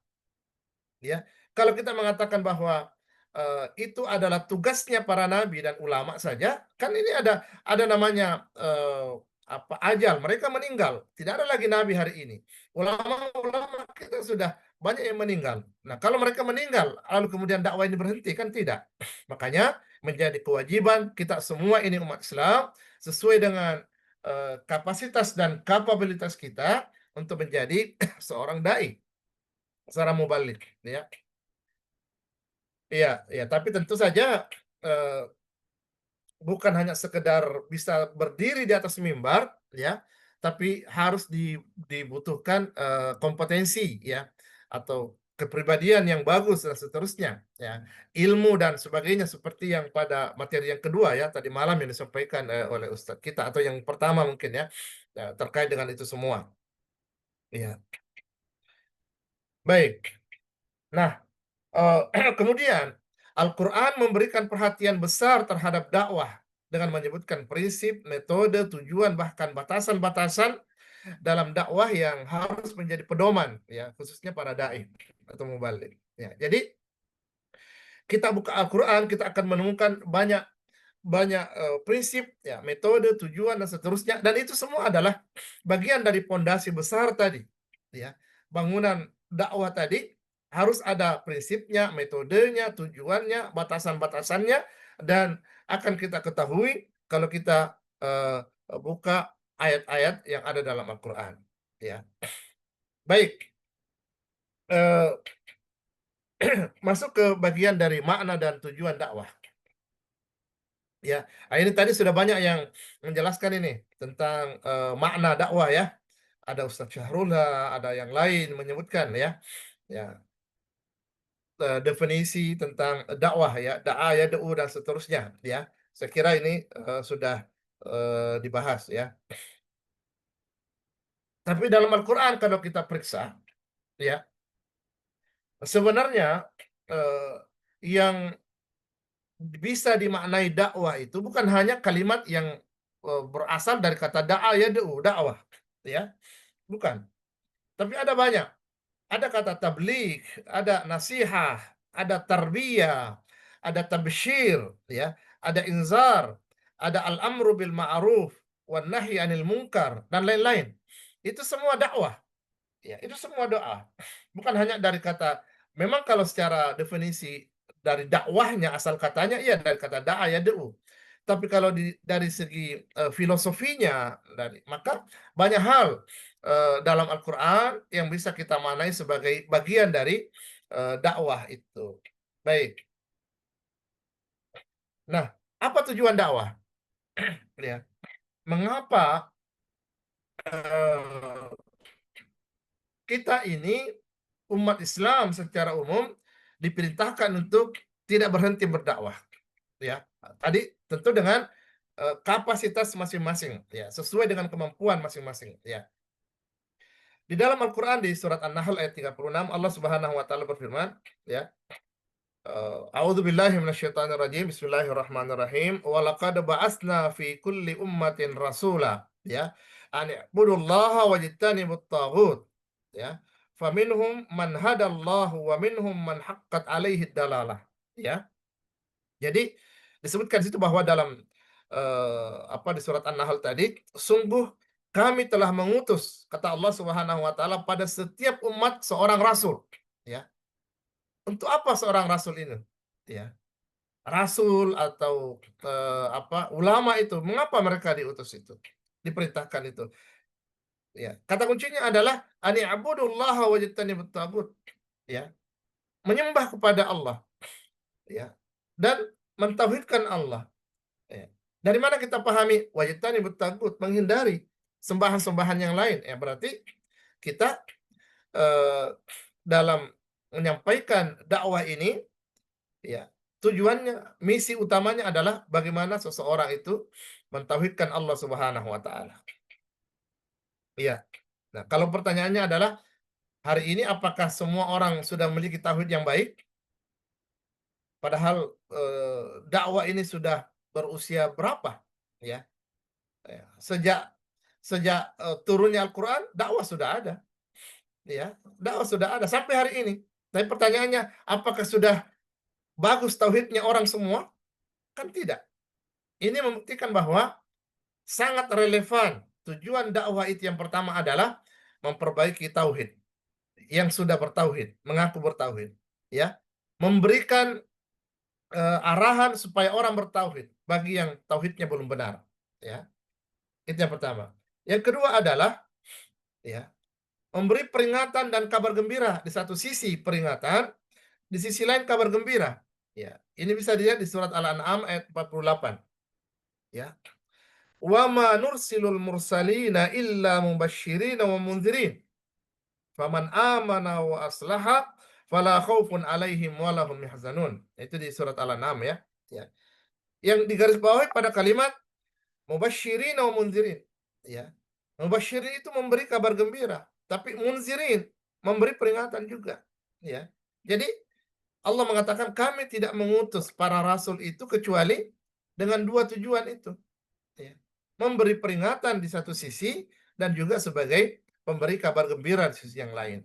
ya. Kalau kita mengatakan bahwa itu adalah tugasnya para nabi dan ulama saja, kan ini ada namanya ajal, mereka meninggal, tidak ada lagi nabi hari ini. Ulama-ulama kita sudah banyak yang meninggal. Nah, kalau mereka meninggal lalu kemudian dakwah ini berhenti, kan tidak. Makanya menjadi kewajiban kita semua ini umat Islam sesuai dengan kapasitas dan kapabilitas kita untuk menjadi seorang dai, seorang mubalik, ya. Iya, ya, tapi tentu saja bukan hanya sekedar bisa berdiri di atas mimbar, ya, tapi harus dibutuhkan kompetensi, ya, atau kepribadian yang bagus dan seterusnya, ya, ilmu dan sebagainya, seperti yang pada materi yang kedua, ya, tadi malam yang disampaikan oleh Ustadz kita, atau yang pertama mungkin, ya, terkait dengan itu semua. Ya. Baik. Nah, kemudian Al-Quran memberikan perhatian besar terhadap dakwah dengan menyebutkan prinsip, metode, tujuan, bahkan batasan-batasan dalam dakwah yang harus menjadi pedoman, ya, khususnya para dai atau mubalik. Ya, jadi kita buka Al-Quran, kita akan menemukan banyak prinsip, ya, metode, tujuan, dan seterusnya, dan itu semua adalah bagian dari pondasi besar tadi, ya. Bangunan dakwah tadi harus ada prinsipnya, metodenya, tujuannya, batasan-batasannya, dan akan kita ketahui kalau kita buka ayat-ayat yang ada dalam Al-Quran. Ya, baik. Masuk ke bagian dari makna dan tujuan dakwah. Ya, ini tadi sudah banyak yang menjelaskan ini tentang makna dakwah ya. Ada Ustadz Syahrullah, ada yang lain menyebutkan ya. Ya, definisi tentang dakwah ya, da'a, ya, da'u dan seterusnya ya. Saya kira ini sudah dibahas ya. Tapi dalam Al-Qur'an kalau kita periksa ya, sebenarnya yang bisa dimaknai dakwah itu bukan hanya kalimat yang berasal dari kata da'a, ya, da'u, dakwah ya. Bukan. Tapi ada banyak. Ada kata tabligh, ada nasihah, ada tarbiyah, ada tabsyir, ya, ada inzar, ada al-amru bil ma'ruf wan nahyi anil munkar dan lain-lain. Itu semua dakwah. Ya, itu semua doa. Bukan hanya dari kata, memang kalau secara definisi dari dakwahnya asal katanya iya dari kata da'a, ya, da'u. Tapi kalau dari segi filosofinya, maka banyak hal dalam Al-Quran yang bisa kita maknai sebagai bagian dari dakwah itu. Baik. Nah, apa tujuan dakwah? Ya, mengapa kita ini umat Islam secara umum diperintahkan untuk tidak berhenti berdakwah? Ya, tadi tentu dengan kapasitas masing-masing, ya, sesuai dengan kemampuan masing-masing, ya. Di dalam Al-Quran di surat An-Nahl ayat 36 Allah Subhanahu wa taala berfirman, ya. A'udzubillahi minasyaitonirrajim. Bismillahirrahmanirrahim. Wa laqad ba'atsna fi kulli ummatin rasula, ya, an i'budullaha wajtanibut taghut, ya. Faminhum man hadallahu wa minhum man haqqat alaihi dalalah, ya. Jadi disebutkan di situ bahwa dalam di surat An-Nahl tadi, sungguh kami telah mengutus, kata Allah Subhanahu wa taala, pada setiap umat seorang rasul, ya. Untuk apa seorang rasul ini? Ya. Rasul atau ulama itu, mengapa mereka diutus itu? Diperintahkan itu. Ya, kata kuncinya adalah ani abudullaha wajtanibut tagut, ya. Menyembah kepada Allah, ya, dan mentauhidkan Allah. Ya. Dari mana kita pahami wajtanibut tagut, menghindari sembahan-sembahan yang lain? Ya, berarti kita dalam menyampaikan dakwah ini, ya, tujuannya, misi utamanya adalah bagaimana seseorang itu mentauhidkan Allah Subhanahu wa taala. Iya. Nah, kalau pertanyaannya adalah hari ini apakah semua orang sudah memiliki tauhid yang baik? Padahal dakwah ini sudah berusia berapa? Ya. Sejak turunnya Al-Quran, dakwah sudah ada. Ya, dakwah sudah ada sampai hari ini. Tapi pertanyaannya, apakah sudah bagus tauhidnya orang semua? Kan tidak. Ini membuktikan bahwa sangat relevan. Tujuan dakwah itu yang pertama adalah memperbaiki tauhid. Yang sudah bertauhid, mengaku bertauhid, ya. Memberikan arahan supaya orang bertauhid bagi yang tauhidnya belum benar, ya. Itu yang pertama. Yang kedua adalah, ya, memberi peringatan dan kabar gembira. Di satu sisi peringatan, di sisi lain kabar gembira. Ya, ini bisa dilihat di surat Al-An'am ayat 48. Ya. Wa ma nursilul mursalina illa mubasysyirin wa mundzirin. Faman amana wa aslaha fala khaufun alaihim wa lahum yahzanun. Itu di surat Al-An'am, ya. Ya. Yang digarisbawahi pada kalimat mubasysyirin wa mundzirin. Ya. Mubasysyirin itu memberi kabar gembira, tapi munzirin memberi peringatan juga, ya. Jadi Allah mengatakan kami tidak mengutus para rasul itu kecuali dengan dua tujuan itu, ya. Memberi peringatan di satu sisi dan juga sebagai pemberi kabar gembira di sisi yang lain,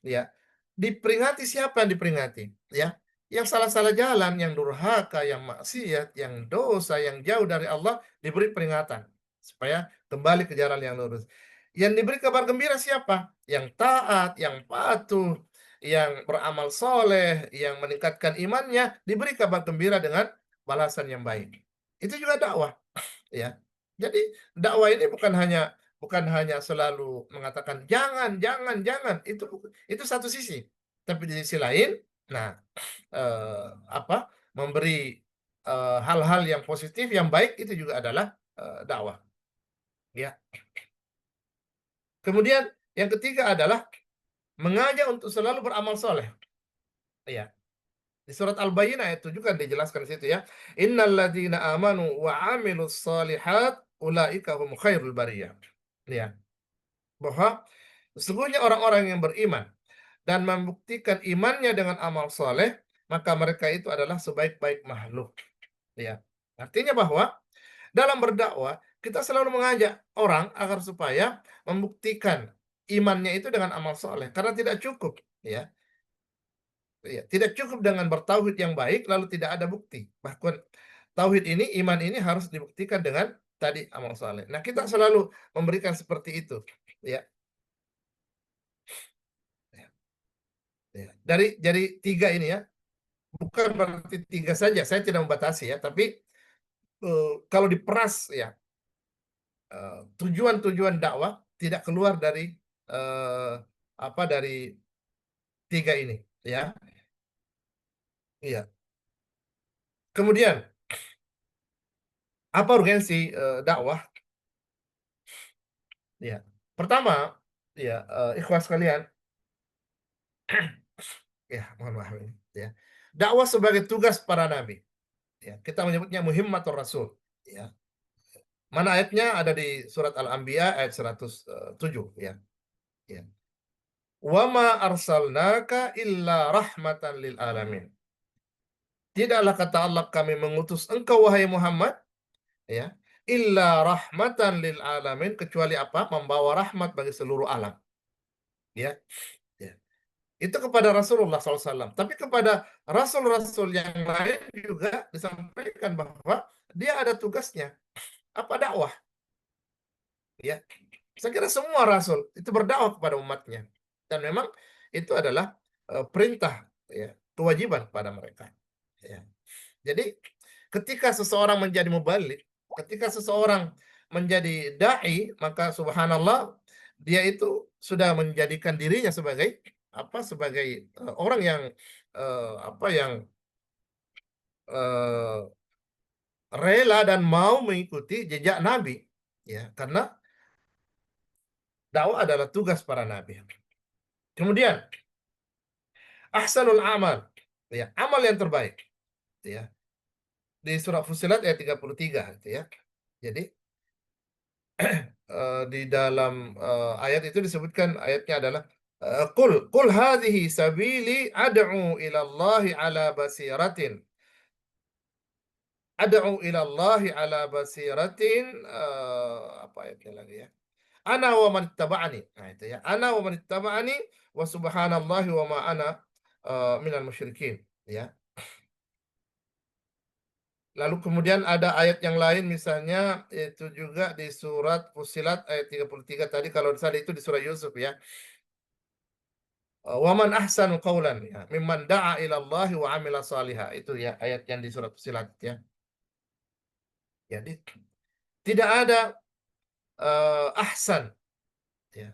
ya. Diperingati siapa yang diperingati, ya? Yang salah-salah jalan, yang durhaka, yang maksiat, yang dosa, yang jauh dari Allah, diberi peringatan supaya kembali ke jalan yang lurus. Yang diberi kabar gembira siapa? Yang taat, yang patuh, yang beramal soleh, yang meningkatkan imannya, diberi kabar gembira dengan balasan yang baik. Itu juga dakwah, ya. Jadi dakwah ini bukan hanya selalu mengatakan jangan, jangan, itu satu sisi. Tapi di sisi lain, nah memberi hal-hal yang positif, yang baik itu juga adalah dakwah. Ya. Kemudian yang ketiga adalah mengajak untuk selalu beramal soleh. Ya. Di surat Al-Bayyinah itu juga dijelaskan di situ ya. Innalladzina amanu wa amilus solihat ulaika hum khairul bariyah. Ya. Bahwa sesungguhnya orang-orang yang beriman dan membuktikan imannya dengan amal soleh, maka mereka itu adalah sebaik-baik makhluk. Ya. Artinya bahwa dalam berdakwah kita selalu mengajak orang agar supaya membuktikan imannya itu dengan amal soleh, karena tidak cukup, ya. Ya, tidak cukup dengan bertauhid yang baik lalu tidak ada bukti. Bahkan tauhid ini, iman ini harus dibuktikan dengan tadi amal soleh. Nah, kita selalu memberikan seperti itu, ya. Ya. Dari tiga ini ya, bukan berarti tiga saja. Saya tidak membatasi ya, tapi kalau diperas ya, tujuan-tujuan dakwah tidak keluar dari dari tiga ini, ya. Iya. Kemudian apa urgensi dakwah? Ya, pertama, ya ikhwas sekalian, ya mohon maaf ini, ya. Dakwah sebagai tugas para nabi. Ya, kita menyebutnya muhimmatur rasul. Ya. Mana ayatnya? Ada di surat Al-Anbiya ayat 107. Ya. Ya. Wa ma arsalnaka illa rahmatan lil alamin. Tidaklah kata Allah kami mengutus engkau wahai Muhammad, ya, illa rahmatan lil alamin, kecuali apa? Membawa rahmat bagi seluruh alam. Ya. Ya. Itu kepada Rasulullah SAW. Tapi kepada rasul-rasul yang lain juga disampaikan bahwa dia ada tugasnya. Apa? Dakwah. Ya. Saya kira semua rasul itu berdakwah kepada umatnya. Dan memang itu adalah perintah, ya, kewajiban pada mereka. Ya. Jadi ketika seseorang menjadi mubalik, ketika seseorang menjadi dai, maka subhanallah dia itu sudah menjadikan dirinya sebagai sebagai orang yang rela dan mau mengikuti jejak Nabi, ya, karena dakwah adalah tugas para nabi. Kemudian ahsanul amal, ya, amal yang terbaik, ya. Di surah Fussilat ayat 33 itu ya. Jadi di dalam ayat itu disebutkan, ayatnya adalah qul hadhihi sabili ad'u ila Allahi ala basiratin. Ad'u ila Allahi ala basiratin, apa ayatnya lagi ya? Ana wa man ittaba'ani. Nah itu ya. Ana wa man ittaba'ani wa subhanallahi wa ma ana minal musyrikin, ya. Lalu kemudian ada ayat yang lain, misalnya itu juga di surat Fussilat ayat 33 tadi, kalau tadi itu di surah Yusuf ya. Wa man ahsanu qawlan, ya, mimman da'a ila Allah wa amila salihah. Itu ya ayat yang di surat Fussilat ya. Jadi tidak ada ahsan, ya,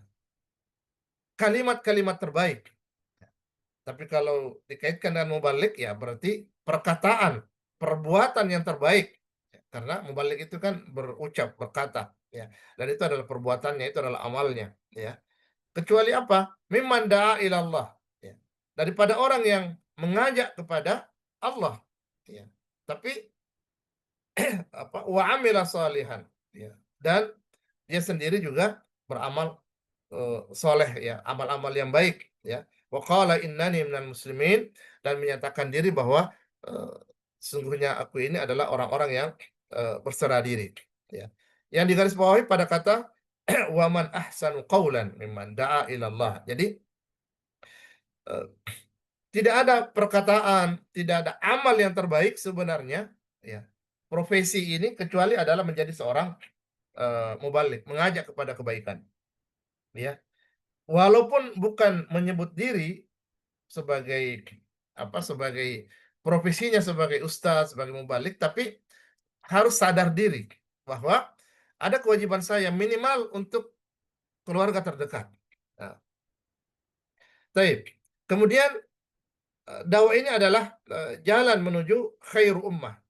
kalimat-kalimat terbaik. Tapi kalau dikaitkan dengan mubalik, ya berarti perkataan, perbuatan yang terbaik. Karena mubalik itu kan berucap, berkata, ya. Dan itu adalah perbuatannya, itu adalah amalnya, ya. Kecuali apa? Mimman da'a ilallah, ya. Daripada orang yang mengajak kepada Allah, ya. Tapi wa amila salihan, ya. Dan dia sendiri juga beramal soleh, ya, amal-amal yang baik, ya. Wa qala innani minal muslimin, dan menyatakan diri bahwa sesungguhnya aku ini adalah orang-orang yang berserah diri, ya. Yang digarisbawahi pada kata wa man ahsanu qawlan mimman da'a ila Allah. Jadi tidak ada perkataan, tidak ada amal yang terbaik sebenarnya, ya, profesi ini, kecuali adalah menjadi seorang mubalik, mengajak kepada kebaikan, ya. Walaupun bukan menyebut diri sebagai sebagai profesinya sebagai ustaz, sebagai mubalik, tapi harus sadar diri bahwa ada kewajiban saya minimal untuk keluarga terdekat. Nah, baik. Kemudian dakwah ini adalah jalan menuju khair ummah.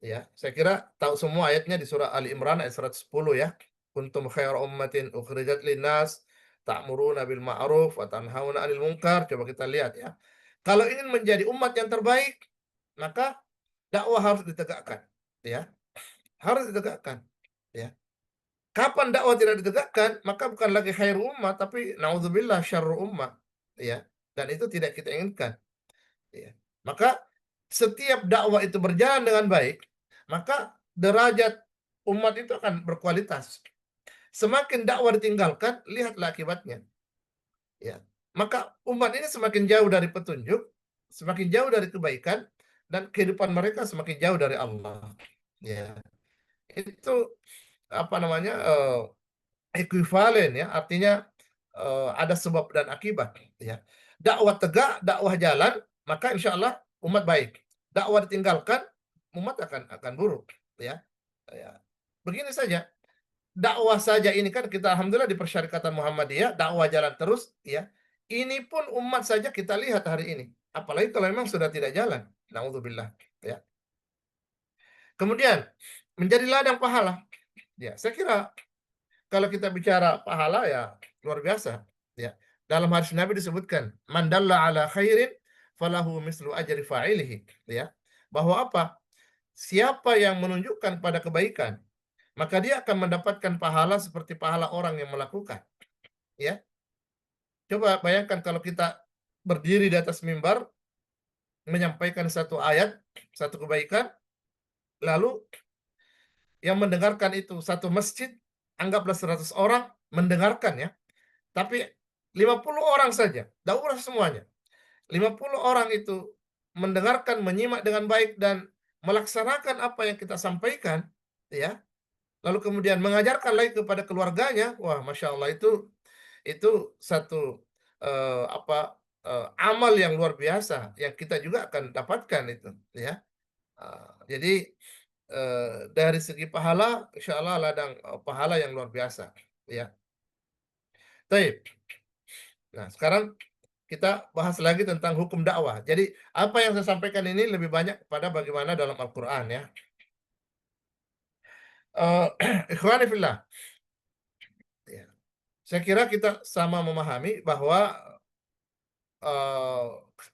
Ya, saya kira tahu semua ayatnya di surah Ali Imran ayat 110 ya. Kuntum khairu ummatin ukhrijat linnas ta'muruna bil ma'ruf wa tanhauna 'anil munkar. Coba kita lihat ya. Kalau ingin menjadi umat yang terbaik, maka dakwah harus ditegakkan, ya. Harus ditegakkan, ya. Kapan dakwah tidak ditegakkan, maka bukan lagi khairu ummah tapi naudzubillah syarru ummah, ya. Dan itu tidak kita inginkan. Ya. Maka setiap dakwah itu berjalan dengan baik, maka derajat umat itu akan berkualitas. Semakin dakwah ditinggalkan, lihatlah akibatnya. Ya. Maka umat ini semakin jauh dari petunjuk, semakin jauh dari kebaikan, dan kehidupan mereka semakin jauh dari Allah. Ya. Itu apa namanya ekuivalen ya, artinya ada sebab dan akibat. Ya. Dakwah tegak, dakwah jalan, maka insya Allah umat baik. Dakwah ditinggalkan, umat akan buruk, ya. Ya. Begini saja. Dakwah saja ini kan kita alhamdulillah di Persyarikatan Muhammadiyah dakwah jalan terus, ya. Ini pun umat saja kita lihat hari ini. Apalagi kalau memang sudah tidak jalan. Naudzubillah, ya. Kemudian menjadi ladang pahala. Ya, saya kira kalau kita bicara pahala ya luar biasa, ya. Dalam hadis Nabi disebutkan, "Man dalla ala khairin falahu mislu ajri fa'ilihi." Ya. Bahwa apa? Siapa yang menunjukkan pada kebaikan, maka dia akan mendapatkan pahala seperti pahala orang yang melakukan. Ya. Coba bayangkan kalau kita berdiri di atas mimbar menyampaikan satu ayat, satu kebaikan, lalu yang mendengarkan itu satu masjid, anggaplah 100 orang mendengarkan ya. Tapi 50 orang saja, dakwah semuanya. 50 orang itu mendengarkan, menyimak dengan baik dan melaksanakan apa yang kita sampaikan, ya. Lalu kemudian mengajarkan lagi kepada keluarganya, wah, masya Allah itu satu amal yang luar biasa yang kita juga akan dapatkan itu, ya. Jadi dari segi pahala, insya Allah ladang pahala yang luar biasa, ya. Baik. Nah, sekarang kita bahas lagi tentang hukum dakwah. Jadi apa yang saya sampaikan ini lebih banyak pada bagaimana dalam Al-Quran ya. Ikhwani fillah. Ya. Saya kira kita sama memahami bahwa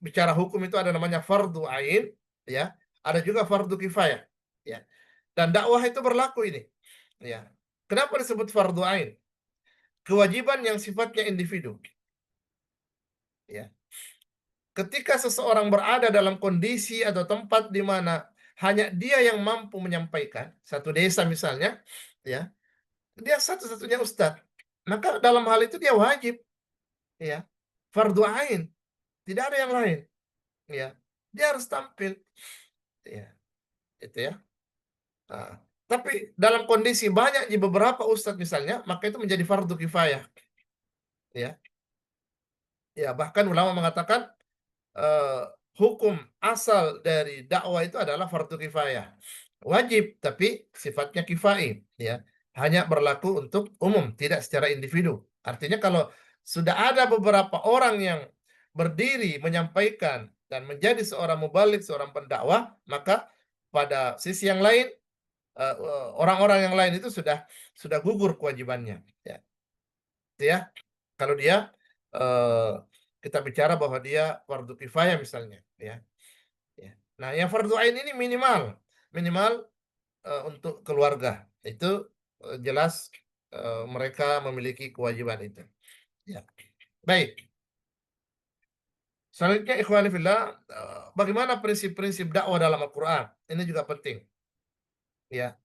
bicara hukum itu ada namanya fardu ain, ya. Ada juga fardu kifayah, ya. Dan dakwah itu berlaku ini, ya. Kenapa disebut fardu ain? Kewajiban yang sifatnya individu. Ya. Ketika seseorang berada dalam kondisi atau tempat di mana hanya dia yang mampu menyampaikan, satu desa misalnya, ya, dia satu-satunya ustadz, maka dalam hal itu dia wajib, ya, fardu ain, tidak ada yang lain, ya, dia harus tampil, ya, itu ya. Nah, tapi dalam kondisi banyak di beberapa ustadz misalnya, maka itu menjadi fardu kifayah, ya, ya, bahkan ulama mengatakan hukum asal dari dakwah itu adalah fardu kifayah. Wajib tapi sifatnya kifai, ya. Hanya berlaku untuk umum, tidak secara individu. Artinya kalau sudah ada beberapa orang yang berdiri menyampaikan dan menjadi seorang mubalik, seorang pendakwah, maka pada sisi yang lain orang-orang yang lain itu sudah gugur kewajibannya, ya. Itu ya. Kalau dia kita bicara bahwa dia fardu kifayah misalnya, ya. Ya. Nah, yang fardu ain ini minimal untuk keluarga itu jelas mereka memiliki kewajiban itu. Ya. Baik. Selanjutnya ikhwani fillah, bagaimana prinsip-prinsip dakwah dalam Al-Qur'an? Ini juga penting. Ya.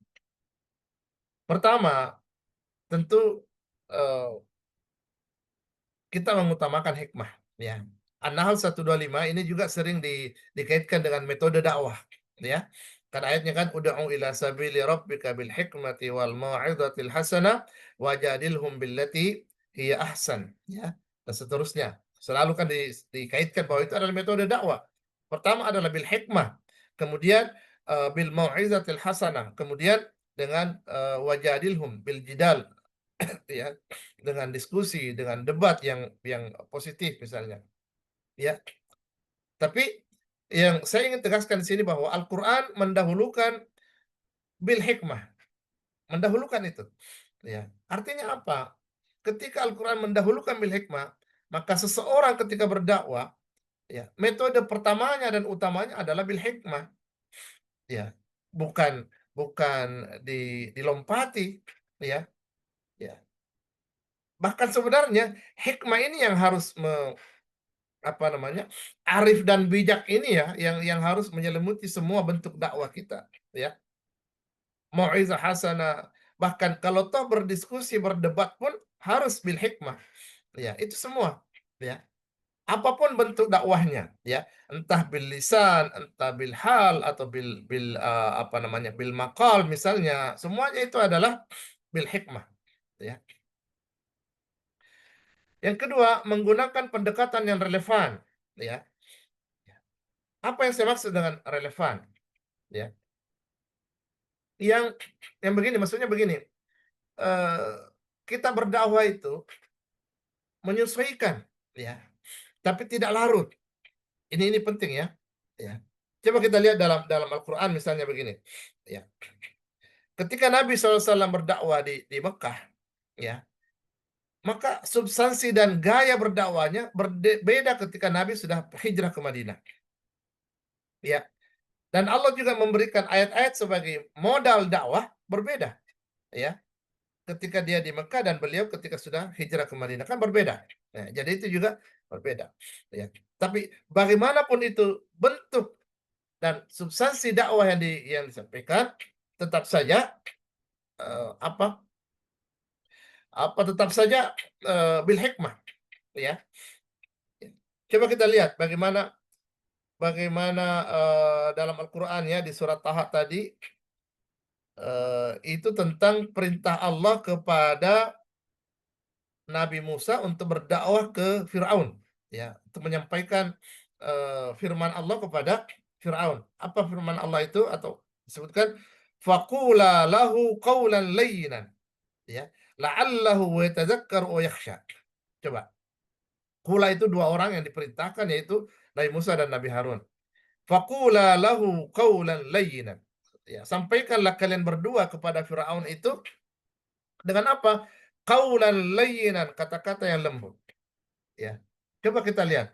Pertama, tentu kita mengutamakan hikmah, ya. An-Nahl 125 ini juga sering dikaitkan dengan metode dakwah, ya. Karena ayatnya kan ud'u ila sabili rabbika bil hikmati wal mau'izatil hasanah wajadilhum billati hiya ahsan, ya. Dan seterusnya. Selalu kan dikaitkan bahwa itu adalah metode dakwah. Pertama adalah bil hikmah, kemudian bil mau'izatil hasanah, kemudian dengan wajadilhum bil jidal ya, dengan diskusi, dengan debat yang positif misalnya. Ya. Tapi yang saya ingin tegaskan di sini bahwa Al-Qur'an mendahulukan bil hikmah. Mendahulukan itu. Ya. Artinya apa? Ketika Al-Qur'an mendahulukan bil hikmah, maka seseorang ketika berdakwah, ya, metode pertamanya dan utamanya adalah bil hikmah. Ya. Bukan dilompati, ya. Ya. Bahkan sebenarnya hikmah ini yang harus arif dan bijak ini ya yang harus menyelimuti semua bentuk dakwah kita, ya. Mau'izah hasanah, bahkan kalau toh berdiskusi berdebat pun harus bil hikmah, ya, itu semua, ya. Apapun bentuk dakwahnya, ya, entah bil lisan, entah bil hal atau bil maqal misalnya, semuanya itu adalah bil hikmah, ya. Yang kedua, menggunakan pendekatan yang relevan, ya. Apa yang saya maksud dengan relevan? Ya. Yang begini, maksudnya begini. Kita berdakwah itu menyesuaikan, ya. Tapi tidak larut. Ini penting ya. Ya. Coba kita lihat dalam Al-Qur'an misalnya begini. Ya. Ketika Nabi SAW berdakwah di Mekah, ya. Maka substansi dan gaya berdakwahnya berbeda ketika Nabi sudah hijrah ke Madinah. Ya. Dan Allah juga memberikan ayat-ayat sebagai modal dakwah berbeda. Ya. Ketika dia di Mekah dan beliau ketika sudah hijrah ke Madinah kan berbeda. Nah, jadi itu juga berbeda. Ya. Tapi bagaimanapun itu bentuk dan substansi dakwah yang disampaikan tetap saja tetap saja bil hikmah, ya. Coba kita lihat bagaimana dalam Al-Qur'an ya di surat Taha tadi itu tentang perintah Allah kepada Nabi Musa untuk berdakwah ke Firaun, ya, untuk menyampaikan firman Allah kepada Firaun. Apa firman Allah itu? Atau disebutkan faqula lahu qawlan layyinan, ya, la'allahu yatadzakkar wa yakhsha. Coba. Qula itu dua orang yang diperintahkan yaitu Nabi Musa dan Nabi Harun. Faqula lahu qawlan layyinan. Ya, sampaikanlah kalian berdua kepada Firaun itu dengan apa? Qawlan layyinan, kata-kata yang lembut. Ya. Coba kita lihat.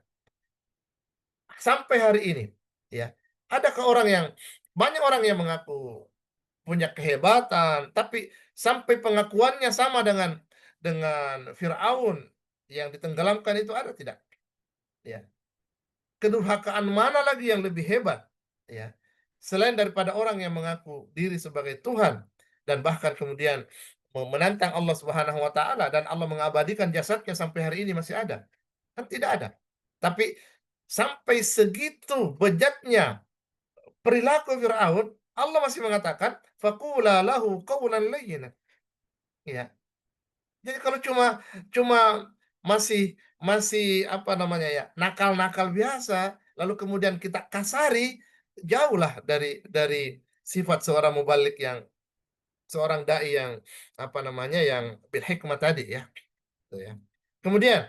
Sampai hari ini, ya, adakah banyak orang yang mengaku punya kehebatan, tapi sampai pengakuannya sama dengan Firaun yang ditenggelamkan itu ada tidak? Ya. Kedurhakaan mana lagi yang lebih hebat? Ya. Selain daripada orang yang mengaku diri sebagai Tuhan dan bahkan kemudian menantang Allah Subhanahu wa taala dan Allah mengabadikan jasadnya sampai hari ini masih ada. Kan tidak ada. Tapi sampai segitu bejatnya perilaku Firaun, Allah masih mengatakan faqula lahu qawlan layyinan. Ya. Jadi kalau cuma masih nakal-nakal biasa lalu kemudian kita kasari, jauhlah dari sifat seorang mubalik seorang dai yang yang bil hikmah tadi, ya. Ya. Kemudian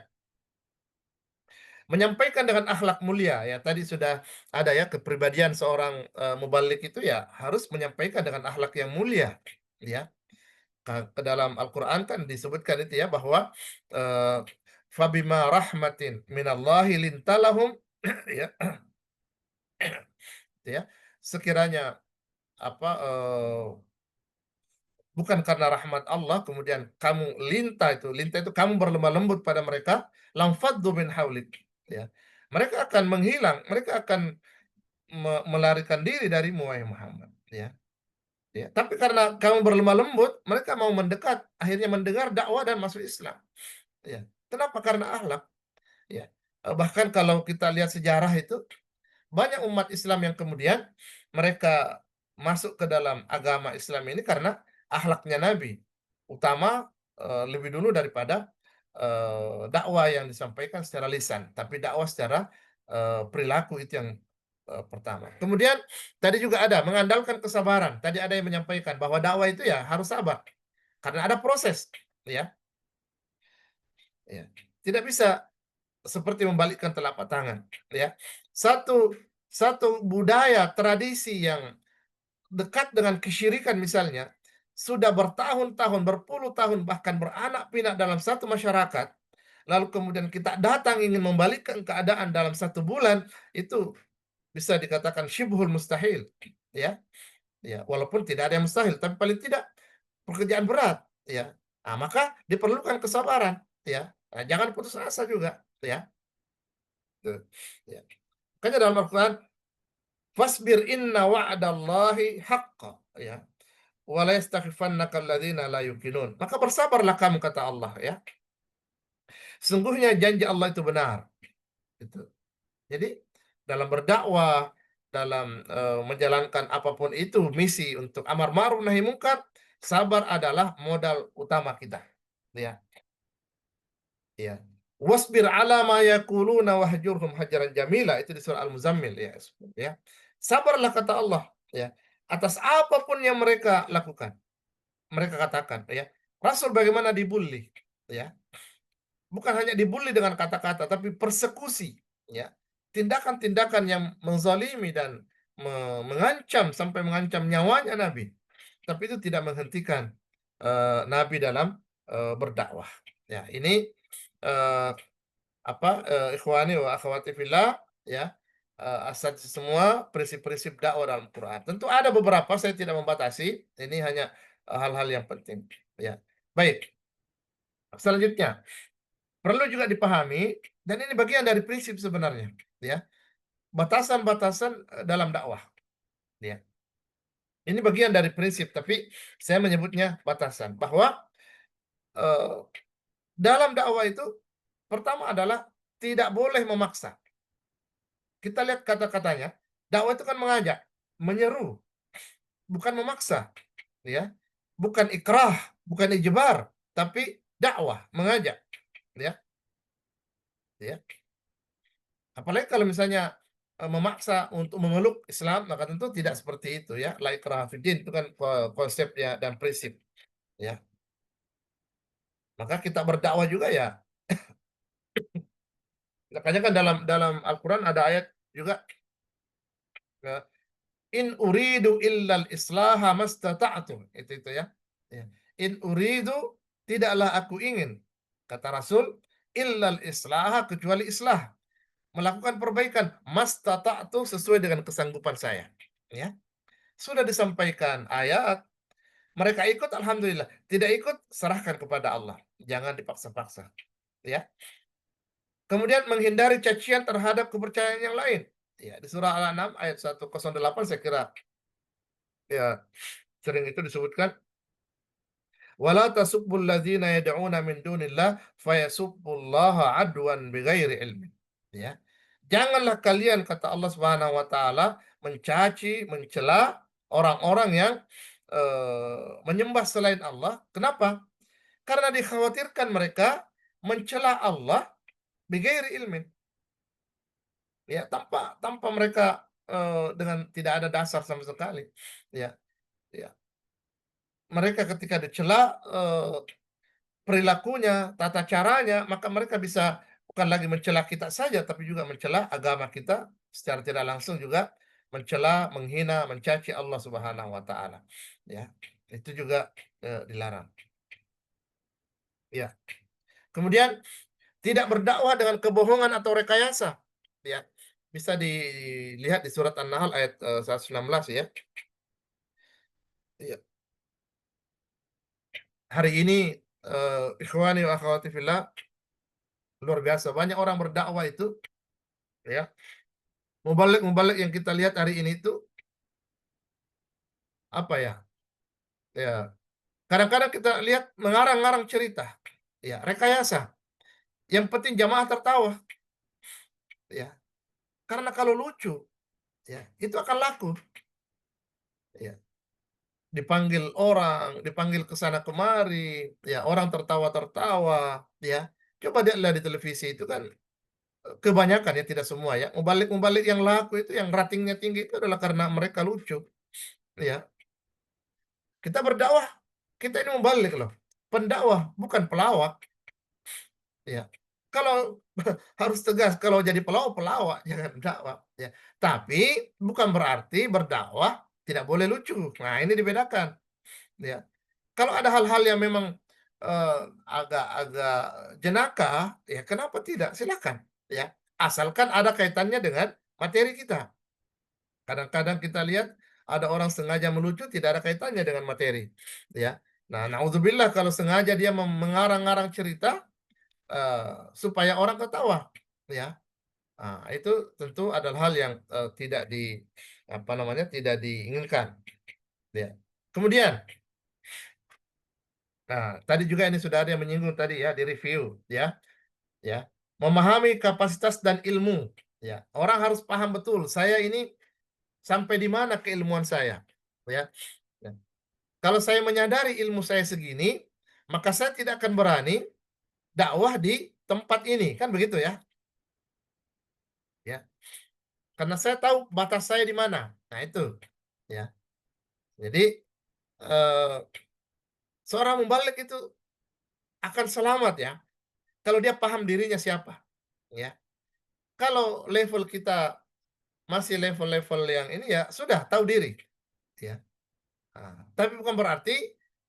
menyampaikan dengan akhlak mulia, ya, tadi sudah ada ya kepribadian seorang mubalik itu ya harus menyampaikan dengan akhlak yang mulia, ya. Ke dalam Al-Qur'an kan disebutkan itu ya bahwa fabima rahmatin minallahi lintalahum ya. Ya, sekiranya bukan karena rahmat Allah kemudian kamu lintah itu kamu berlemah lembut pada mereka, lamfaddu min haulik, ya. Mereka akan menghilang, mereka akan melarikan diri darimu wahai Muhammad, ya. Ya, tapi karena kamu berlemah lembut, mereka mau mendekat, akhirnya mendengar dakwah dan masuk Islam. Ya. Kenapa? Karena akhlak. Ya. Bahkan kalau kita lihat sejarah itu banyak umat Islam yang kemudian mereka masuk ke dalam agama Islam ini karena akhlaknya Nabi, utama lebih dulu daripada dakwah yang disampaikan secara lisan, tapi dakwah secara perilaku itu yang pertama. Kemudian tadi juga ada mengandalkan kesabaran. Tadi ada yang menyampaikan bahwa dakwah itu ya harus sabar karena ada proses, ya. Ya. Tidak bisa seperti membalikkan telapak tangan, ya. Satu budaya tradisi yang dekat dengan kesyirikan misalnya sudah bertahun-tahun, berpuluh tahun, bahkan beranak pinak dalam satu masyarakat, lalu kemudian kita datang ingin membalikkan keadaan dalam 1 bulan, itu bisa dikatakan syibhul mustahil, ya. Ya, walaupun tidak ada yang mustahil, tapi paling tidak pekerjaan berat, ya. Nah, maka diperlukan kesabaran, ya. Nah, jangan putus asa juga, ya. Tuh, ya. Makanya dalam Al-Quran, fasbir inna wa'adallahi haqqa, ya. Wa la yastakhifannaka alladziina la yuqinun. Maka bersabarlah kamu, kata Allah, ya. Sungguhnya janji Allah itu benar. Gitu. Jadi dalam berdakwah, dalam menjalankan apapun itu misi untuk amar ma'ruf nahi munkar, sabar adalah modal utama kita, ya. Ya. Wasbir ala ma yaquluna wahjurhum hajaran jamila, itu di surah Al-Muzammil, ya. Ya. Sabarlah, kata Allah, ya, atas apapun yang mereka lakukan. Mereka katakan, ya. Rasul bagaimana dibully, ya. Bukan hanya dibully dengan kata-kata, tapi persekusi, ya. Tindakan-tindakan yang menzalimi dan mengancam sampai mengancam nyawanya Nabi. Tapi itu tidak menghentikan Nabi dalam berdakwah. Ya, ini ikhwani wa akhwati fillah, ya. Asal semua prinsip-prinsip dakwah dalam Quran. Tentu ada beberapa, saya tidak membatasi. Ini hanya hal-hal yang penting, ya. Baik. Selanjutnya, perlu juga dipahami, dan ini bagian dari prinsip sebenarnya, ya, batasan-batasan dalam dakwah, ya. Ini bagian dari prinsip, tapi saya menyebutnya batasan, bahwa dalam dakwah itu pertama adalah tidak boleh memaksa. Kita lihat kata-katanya, dakwah itu kan mengajak, menyeru, bukan memaksa, ya, bukan ikrah, bukan ijbar, tapi dakwah, mengajak, ya. Ya. Apalagi kalau misalnya memaksa untuk memeluk Islam, maka tentu tidak seperti itu, ya. La ikraha fiddin, itu kan konsepnya dan prinsip, ya. Maka kita berdakwah juga, ya. Makanya kan dalam Al-Quran ada ayat juga, in uridu illal islaha mastata'tu, itu ya. Ya. In uridu, tidaklah aku ingin, kata Rasul, illal islaha, kecuali islah, melakukan perbaikan, mastata'tu, sesuai dengan kesanggupan saya, ya. Sudah disampaikan ayat, mereka ikut, alhamdulillah. Tidak ikut, serahkan kepada Allah, jangan dipaksa-paksa, ya. Kemudian menghindari cacian terhadap kepercayaan yang lain, ya. Di surah Al-An'am ayat 108, saya kira, ya, sering itu disebutkan, wala tasubbul ladzina yad'una min dunillah fayasubbullaha adwan bighairi ilmin, ya. Janganlah kalian, kata Allah Subhanahu wa taala, mencaci, mencela orang-orang yang menyembah selain Allah. Kenapa? Karena dikhawatirkan mereka mencela Allah bighairi ilmin, ya, tanpa mereka dengan tidak ada dasar sama sekali, ya. Ya. Mereka ketika dicela perilakunya, tata caranya, maka mereka bisa bukan lagi mencela kita saja, tapi juga mencela agama kita, secara tidak langsung juga mencela, menghina, mencaci Allah Subhanahu wa taala, ya. Itu juga dilarang, ya. Kemudian tidak berdakwah dengan kebohongan atau rekayasa, ya. Bisa dilihat di surat An-Nahl ayat 116, ya. Ya. Hari ini ikhwani wa akhwati fillah, luar biasa banyak orang berdakwah itu, ya. Mubalik yang kita lihat hari ini itu apa, ya? Ya. Kadang-kadang kita lihat mengarang-ngarang cerita, ya, rekayasa. Yang penting jamaah tertawa, ya. Karena kalau lucu, ya, itu akan laku, ya. Dipanggil orang, dipanggil ke sana kemari, ya, orang tertawa-tertawa, ya. Coba dia lihat di televisi itu kan kebanyakan ya, tidak semua ya, mubalik yang laku itu, yang ratingnya tinggi itu adalah karena mereka lucu. Ya, kita berdakwah, kita ini mubalik loh, pendakwah bukan pelawak. Ya, kalau harus tegas, kalau jadi pelawak jangan dakwah. Ya, tapi bukan berarti berdakwah tidak boleh lucu. Nah, ini dibedakan. Ya, kalau ada hal-hal yang memang agak-agak jenaka, ya kenapa tidak? Silakan. Ya, asalkan ada kaitannya dengan materi kita. Kadang-kadang kita lihat ada orang sengaja melucu tidak ada kaitannya dengan materi. Ya, nah, naudzubillah kalau sengaja dia mengarang-arang cerita supaya orang ketawa, ya. Nah, itu tentu adalah hal yang tidak tidak diinginkan, ya. Kemudian, nah, tadi juga ini sudah ada yang menyinggung tadi ya di review, ya, memahami kapasitas dan ilmu, ya. Orang harus paham betul, saya ini sampai di mana keilmuan saya, ya. Kalau saya menyadari ilmu saya segini, maka saya tidak akan berani dakwah di tempat ini, kan begitu ya? Ya, karena saya tahu batas saya di mana. Nah, itu ya. Jadi seorang mubalik itu akan selamat ya kalau dia paham dirinya siapa, ya. Kalau level kita masih level-level yang ini ya sudah tahu diri, ya. Nah, tapi bukan berarti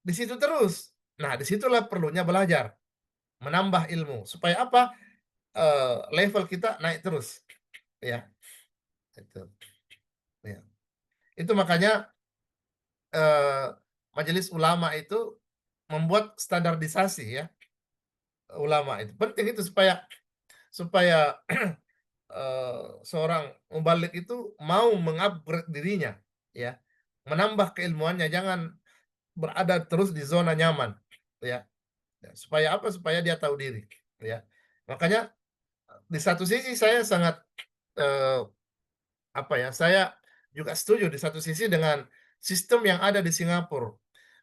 di situ terus. Nah, disitulah perlunya belajar, menambah ilmu supaya apa? Level kita naik terus, ya. Itu, ya. Itu makanya majelis ulama itu membuat standarisasi ya. Ulama itu penting itu supaya seorang mubalik itu mau mengupgrade dirinya, ya, menambah keilmuannya, jangan berada terus di zona nyaman, ya. Supaya apa? Supaya dia tahu diri, ya. Makanya di satu sisi saya sangat saya juga setuju di satu sisi dengan sistem yang ada di Singapura.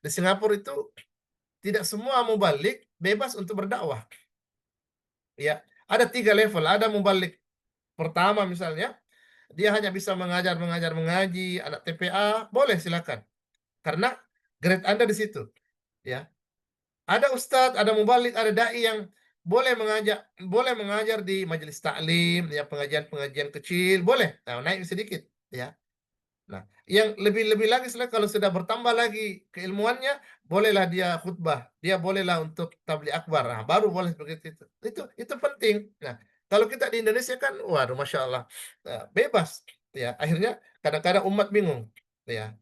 Di Singapura itu tidak semua mubalik bebas untuk berdakwah. Ya, ada 3 level. Ada mubalik pertama misalnya, dia hanya bisa mengajar mengaji, anak TPA, boleh silakan. Karena grade Anda di situ. Ya. Ada ustadz, ada mubalik, ada dai yang boleh mengajar di majelis taklim, ya, pengajian-pengajian kecil, boleh. Nah, naik sedikit, ya. Nah, yang lebih lagi kalau sudah bertambah lagi keilmuannya, bolehlah dia khutbah, dia bolehlah untuk tabligh akbar. Nah, baru boleh begitu itu. Itu penting. Nah, kalau kita di Indonesia kan, waduh, masya Allah, bebas. Ya, akhirnya kadang-kadang umat bingung. Ya,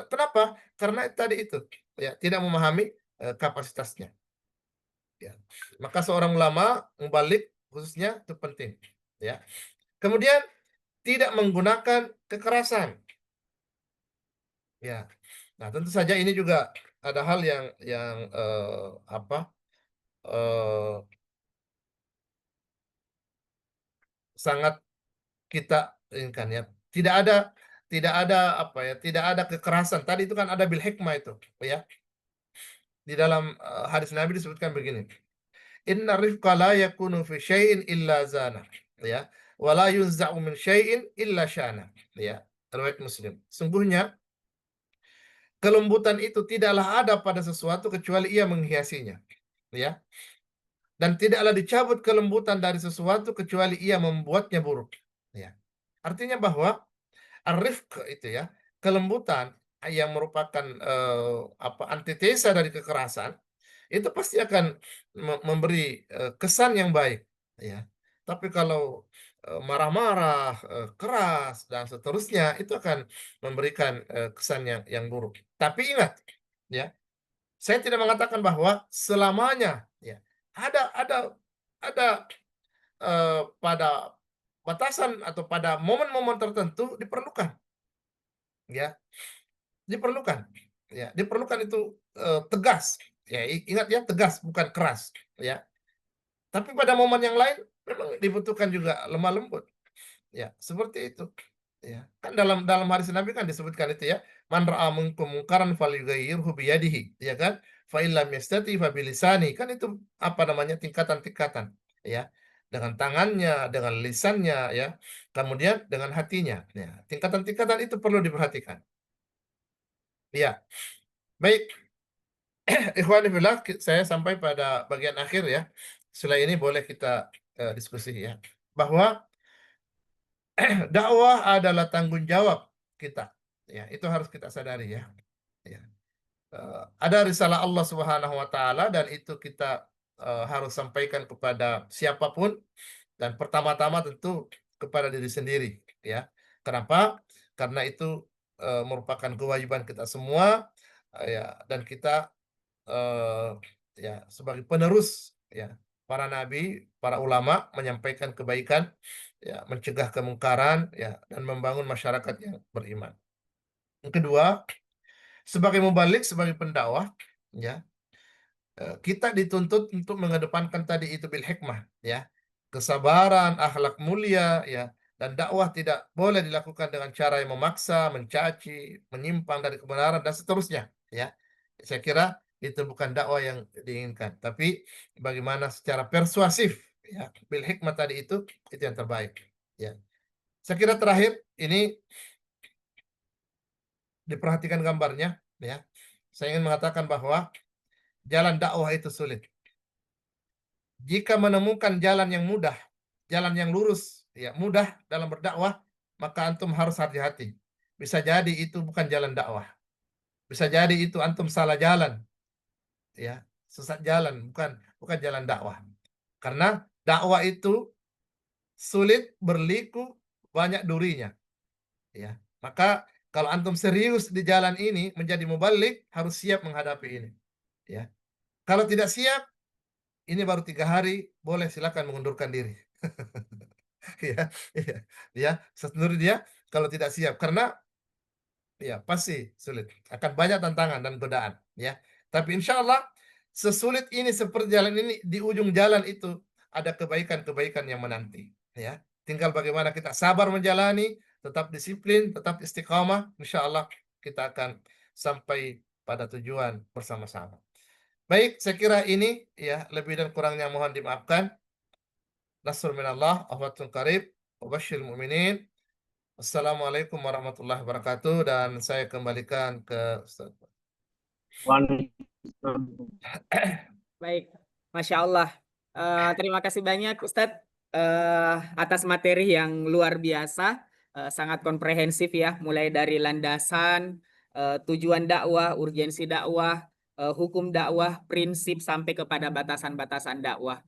kenapa? Karena tadi itu, ya, tidak memahami kapasitasnya. Ya, maka seorang ulama mubalik khususnya itu penting. Ya, kemudian tidak menggunakan kekerasan. Ya, nah tentu saja ini juga ada hal yang sangat kita inginkan ya. Tidak ada kekerasan. Tadi itu kan ada bil hikmah itu, ya. Di dalam hadis Nabi disebutkan begini. Inna rifqa la yakunu fi syai'in illa zana, ya. Wa la yunza'u min syai'in illa syana, ya. Riwayat Muslim. Sungguhnya kelembutan itu tidaklah ada pada sesuatu kecuali ia menghiasinya, ya. Dan tidaklah dicabut kelembutan dari sesuatu kecuali ia membuatnya buruk, ya. Artinya bahwa ar-rifq itu ya, kelembutan yang merupakan antitesa dari kekerasan, itu pasti akan memberi kesan yang baik, ya. Tapi kalau marah-marah, keras dan seterusnya, itu akan memberikan kesan yang buruk. Tapi ingat, ya, saya tidak mengatakan bahwa selamanya, ya, ada pada batasan atau pada momen-momen tertentu diperlukan, ya, diperlukan itu tegas, ya, ingat ya, tegas bukan keras, ya. Tapi pada momen yang lain memang dibutuhkan juga lemah lembut, ya, seperti itu, ya. Kan dalam hadis Nabi kan disebutkan itu ya, man ra'a minkum munkaran falyughayyirhu biyadihi, ya kan, fa illam yastati fa bilisani, kan itu tingkatan-tingkatan, ya. dengan tangannya, dengan lisannya, ya, kemudian dengan hatinya. Ya, tingkatan-tingkatan itu perlu diperhatikan. Ya, baik. Ikhwani fillah, saya sampai pada bagian akhir ya. Setelah ini boleh kita diskusi ya. Bahwa dakwah adalah tanggung jawab kita. Ya, itu harus kita sadari ya. Ya. Ada risalah Allah Subhanahu wa taala dan itu kita harus sampaikan kepada siapapun dan pertama-tama tentu kepada diri sendiri ya. Kenapa? Karena itu merupakan kewajiban kita semua ya, dan kita ya sebagai penerus ya para nabi, para ulama menyampaikan kebaikan ya, mencegah kemungkaran ya, dan membangun masyarakat yang beriman. Yang kedua, sebagai mubalik, sebagai pendakwah ya, kita dituntut untuk mengedepankan tadi itu bil hikmah ya, kesabaran, akhlak mulia ya, dan dakwah tidak boleh dilakukan dengan cara yang memaksa, mencaci, menyimpang dari kebenaran dan seterusnya ya. Saya kira itu bukan dakwah yang diinginkan, tapi bagaimana secara persuasif ya, bil hikmah tadi itu yang terbaik ya. Saya kira terakhir ini diperhatikan gambarnya ya. Saya ingin mengatakan bahwa jalan dakwah itu sulit. Jika menemukan jalan yang mudah, jalan yang lurus, ya mudah dalam berdakwah, maka antum harus hati-hati. Bisa jadi itu bukan jalan dakwah. Bisa jadi itu antum salah jalan. Ya, sesat jalan, bukan jalan dakwah. Karena dakwah itu sulit, berliku, banyak durinya. Ya. Maka kalau antum serius di jalan ini menjadi mubalik, harus siap menghadapi ini. Ya. Kalau tidak siap, ini baru 3 hari, boleh silakan mengundurkan diri. Ya, ya, ya, seluruh dia kalau tidak siap, karena ya pasti sulit, akan banyak tantangan dan godaan, ya. Tapi insya Allah sesulit ini seperti jalan ini, di ujung jalan itu ada kebaikan-kebaikan yang menanti, ya. Tinggal bagaimana kita sabar menjalani, tetap disiplin, tetap istiqamah, insya Allah kita akan sampai pada tujuan bersama-sama. Baik, saya kira ini ya, lebih dan kurangnya mohon dimaafkan. Nasrul minallah, ahwatun qarib, wabashir mu'minin. Assalamualaikum warahmatullahi wabarakatuh, dan saya kembalikan ke Ustaz. Baik, Masya Allah. Terima kasih banyak Ustadz atas materi yang luar biasa, sangat komprehensif ya, mulai dari landasan, tujuan dakwah, urgensi dakwah, hukum dakwah, prinsip sampai kepada batasan-batasan dakwah.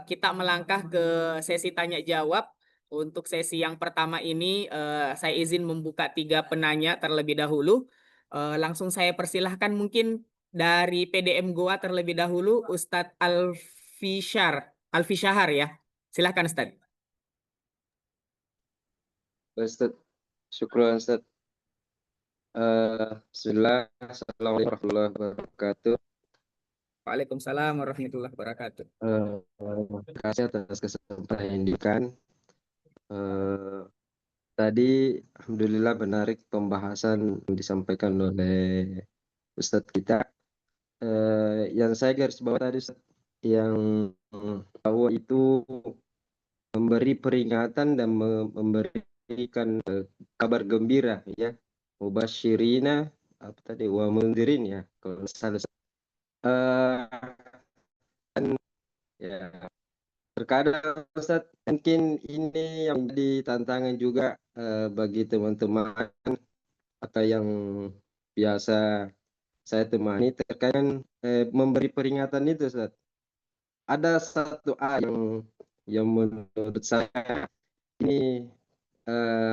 Kita melangkah ke sesi tanya jawab. Untuk sesi yang pertama ini saya izin membuka 3 penanya terlebih dahulu. Langsung saya persilahkan mungkin dari PDM Goa terlebih dahulu, Ustadz Alfisyahar ya. Silahkan Ustadz. Ustaz, syukran Ustaz. Bismillah, assalamualaikum warahmatullahi wabarakatuh. Waalaikumsalam warahmatullahi wabarakatuh. Terima kasih atas kesempatan yang diberikan. Tadi alhamdulillah menarik pembahasan yang disampaikan oleh Ustadz kita. Yang saya garis bawah tadi Ustadz, yang bahwa itu memberi peringatan dan memberikan kabar gembira ya, mubasyirina apa tadi, wa mundirin ya kalau salah. Ya, terkadang Ustaz, mungkin ini yang menjadi tantangan juga bagi teman-teman atau yang biasa saya temani, terkadang memberi peringatan itu Ustaz. Ada satu ayat yang menurut saya ini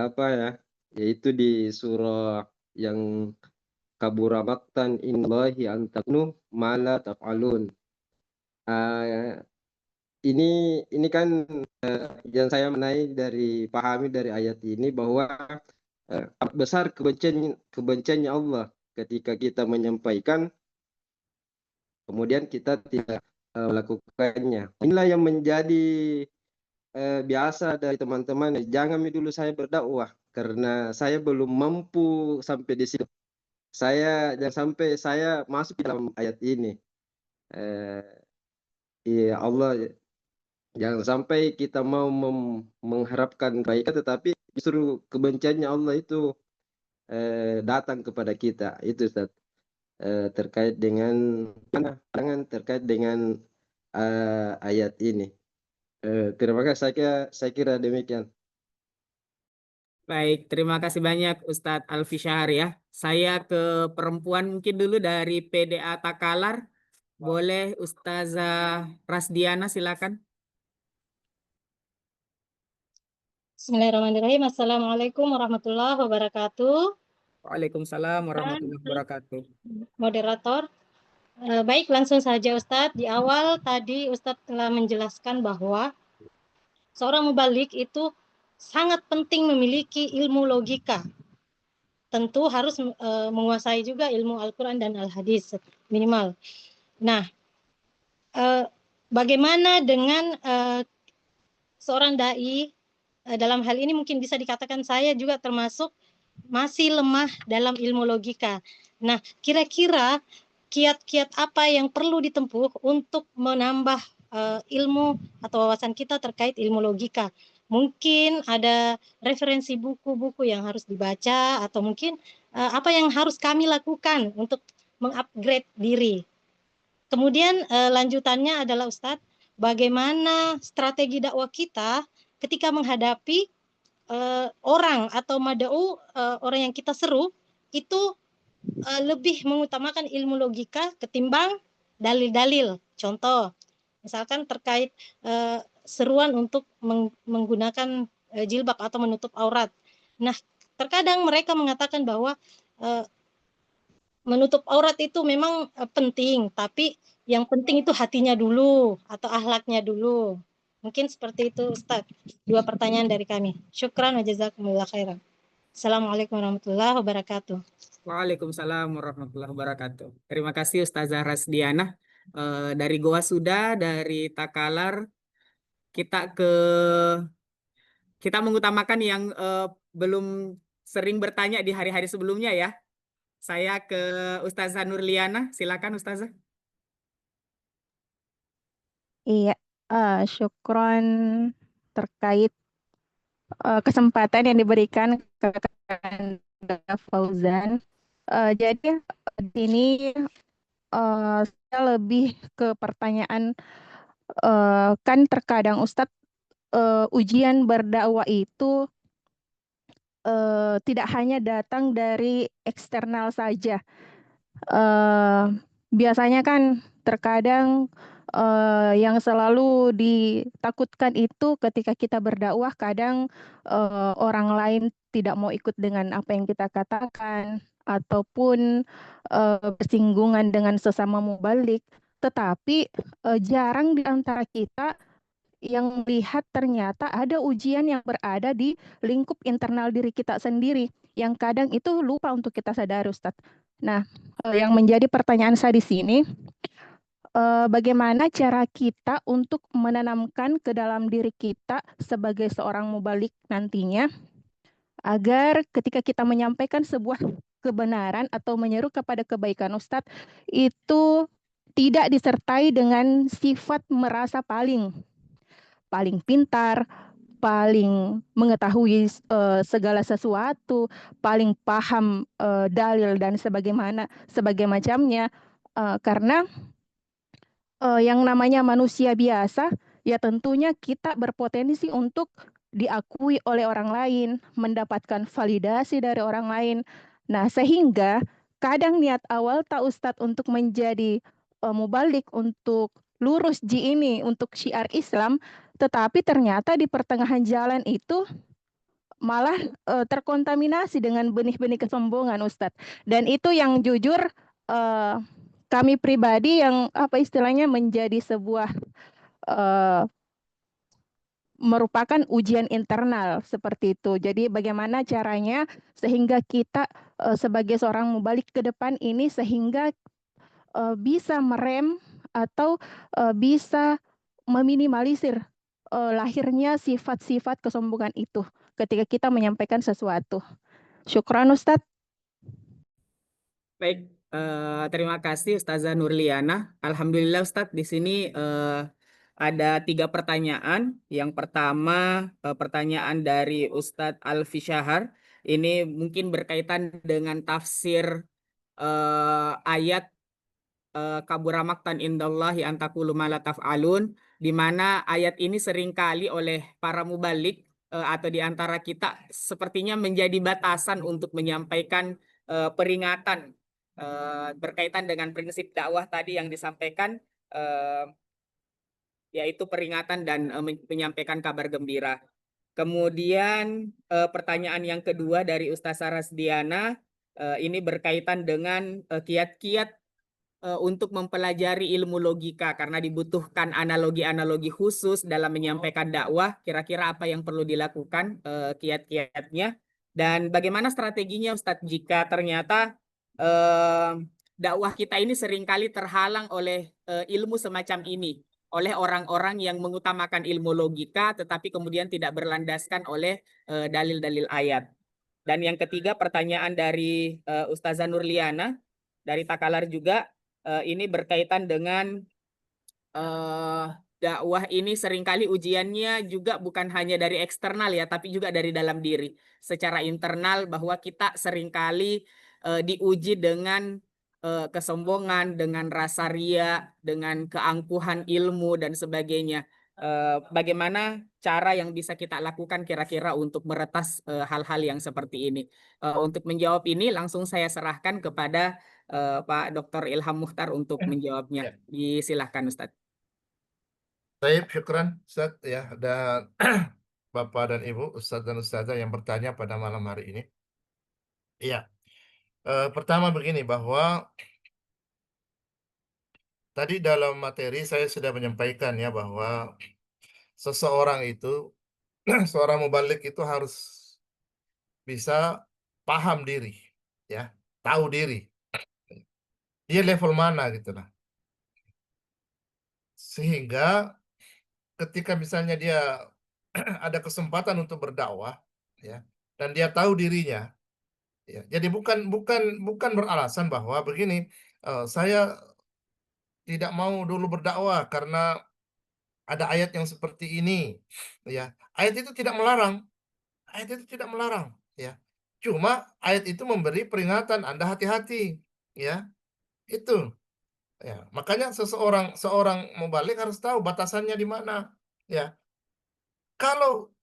apa ya, yaitu di surah yang kabura maqtan innallahi an taqnu ma la taf'alun. Ini kan yang saya pahami dari ayat ini bahwa besar kebenciannya Allah ketika kita menyampaikan kemudian kita tidak melakukannya. Inilah yang menjadi biasa dari teman-teman. Jangan dulu saya berdakwah karena saya belum mampu sampai di situ. Jangan sampai saya masuk dalam ayat ini. Ya Allah Jangan sampai kita mau mengharapkan kebaikan tetapi justru kebenciannya Allah itu datang kepada kita. Itu Ustaz. Terkait dengan pandangan terkait dengan ayat ini. Terima kasih, saya kira demikian. Baik, terima kasih banyak Ustadz Alfi Syahar ya. Saya ke perempuan mungkin dulu dari PDA Takalar. Boleh Ustazah Rasdiana silakan. Bismillahirrahmanirrahim. Assalamualaikum warahmatullahi wabarakatuh. Waalaikumsalam warahmatullahi wabarakatuh. Moderator, baik langsung saja Ustadz. Di awal tadi Ustadz telah menjelaskan bahwa seorang mubalik itu sangat penting memiliki ilmu logika. Tentu harus menguasai juga ilmu Al-Quran dan Al-Hadis minimal. Nah, bagaimana dengan seorang dai? Dalam hal ini mungkin bisa dikatakan saya juga termasuk masih lemah dalam ilmu logika. Nah, kira-kira kiat-kiat apa yang perlu ditempuh untuk menambah ilmu atau wawasan kita terkait ilmu logika? Mungkin ada referensi buku-buku yang harus dibaca atau mungkin apa yang harus kami lakukan untuk mengupgrade diri. Kemudian lanjutannya adalah Ustadz, bagaimana strategi dakwah kita ketika menghadapi orang atau mad'u, orang yang kita seru itu lebih mengutamakan ilmu logika ketimbang dalil-dalil. Contoh, misalkan terkait seruan untuk menggunakan jilbab atau menutup aurat. Nah, terkadang mereka mengatakan bahwa menutup aurat itu memang penting, tapi yang penting itu hatinya dulu atau akhlaknya dulu. Mungkin seperti itu Ustaz. Dua pertanyaan dari kami. Syukran wa jazakumullah khairan. Assalamualaikum warahmatullahi wabarakatuh. Waalaikumsalam warahmatullahi wabarakatuh. Terima kasih Ustazah Rasdiana. Dari Goa sudah, dari Takalar kita mengutamakan yang belum sering bertanya di hari-hari sebelumnya ya. Saya ke Ustazah Nurliana, silakan Ustazah. Iya, syukron terkait kesempatan yang diberikan ke Kanda Fauzan. Jadi di sini saya lebih ke pertanyaan, kan terkadang Ustadz ujian berdakwah itu tidak hanya datang dari eksternal saja. Biasanya kan terkadang yang selalu ditakutkan itu ketika kita berdakwah, kadang orang lain tidak mau ikut dengan apa yang kita katakan ataupun bersinggungan dengan sesama mubalik. Tetapi jarang di antara kita yang melihat ternyata ada ujian yang berada di lingkup internal diri kita sendiri, yang kadang itu lupa untuk kita sadari, Ustadz. Nah, yang menjadi pertanyaan saya di sini, bagaimana cara kita untuk menanamkan ke dalam diri kita sebagai seorang mubalik nantinya, agar ketika kita menyampaikan sebuah kebenaran atau menyeru kepada kebaikan, Ustadz, itu tidak disertai dengan sifat merasa paling pintar, paling mengetahui segala sesuatu, paling paham dalil dan sebagai macamnya, karena yang namanya manusia biasa ya tentunya kita berpotensi untuk diakui oleh orang lain, mendapatkan validasi dari orang lain. Nah, sehingga kadang niat awal tak Ustadz untuk menjadi mubalik, untuk lurus ini untuk syiar Islam, tetapi ternyata di pertengahan jalan itu malah terkontaminasi dengan benih-benih kesombongan, Ustadz. Dan itu yang jujur kami pribadi yang apa istilahnya menjadi sebuah merupakan ujian internal seperti itu. Jadi bagaimana caranya sehingga kita sebagai seorang mubalik ke depan ini sehingga bisa merem atau bisa meminimalisir lahirnya sifat-sifat kesombongan itu ketika kita menyampaikan sesuatu. Syukran Ustadz. Baik, terima kasih Ustazah Nurliana. Alhamdulillah Ustadz di sini Ada 3 pertanyaan. Yang pertama pertanyaan dari Ustadz Alfi Syahar. Ini mungkin berkaitan dengan tafsir ayat kabura maqtan indallahi an taqulu ma la taf'alun, di mana ayat ini seringkali oleh para mubalik atau di antara kita sepertinya menjadi batasan untuk menyampaikan peringatan berkaitan dengan prinsip dakwah tadi yang disampaikan, yaitu peringatan dan menyampaikan kabar gembira. Kemudian pertanyaan yang kedua dari Ustazah Rasdiana, ini berkaitan dengan kiat-kiat untuk mempelajari ilmu logika karena dibutuhkan analogi-analogi khusus dalam menyampaikan dakwah. Kira-kira apa yang perlu dilakukan kiat-kiatnya, dan bagaimana strateginya Ustadz jika ternyata dakwah kita ini seringkali terhalang oleh ilmu semacam ini, oleh orang-orang yang mengutamakan ilmu logika tetapi kemudian tidak berlandaskan oleh dalil-dalil ayat. Dan yang ketiga pertanyaan dari Ustazah Nurliana dari Takalar juga, ini berkaitan dengan dakwah ini seringkali ujiannya juga bukan hanya dari eksternal ya, tapi juga dari dalam diri. Secara internal bahwa kita seringkali diuji dengan kesombongan, dengan rasa ria, dengan keangkuhan ilmu dan sebagainya. Bagaimana cara yang bisa kita lakukan kira-kira untuk meretas hal-hal yang seperti ini? Untuk menjawab ini langsung saya serahkan kepada Pak Dr. Ilham Mukhtar untuk menjawabnya. Disilahkan Ustadz. Baik, syukran Ustadz ya, dan Bapak dan Ibu, Ustadz dan Ustazah yang bertanya pada malam hari ini. Iya, pertama begini, bahwa tadi dalam materi saya sudah menyampaikan ya bahwa seseorang itu, seorang mubalik itu harus bisa paham diri, ya, tahu diri. Dia level mana gitu lah. Sehingga ketika misalnya dia ada kesempatan untuk berdakwah, ya, dan dia tahu dirinya, ya, jadi bukan beralasan bahwa begini, saya tidak mau dulu berdakwah karena ada ayat yang seperti ini, ya. Ayat itu tidak melarang, ya. Cuma ayat itu memberi peringatan, Anda hati-hati, ya. Itu, ya. Makanya seorang mubalik harus tahu batasannya di mana, ya. Kalau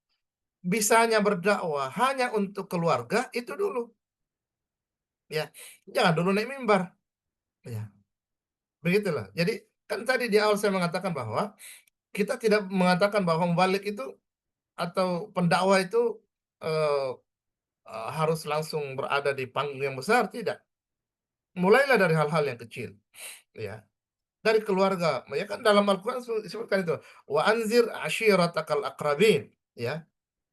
bisanya berdakwah hanya untuk keluarga, itu dulu, ya. Jangan dulu naik mimbar, ya. Begitulah. Jadi kan tadi di awal saya mengatakan bahwa kita tidak mengatakan bahwa mubalik itu atau pendakwah itu harus langsung berada di panggung yang besar, tidak. Mulailah dari hal-hal yang kecil, ya. Dari keluarga, ya kan dalam Al-Quran disebutkan itu, wa anzir ashiratakal aqrabin, ya.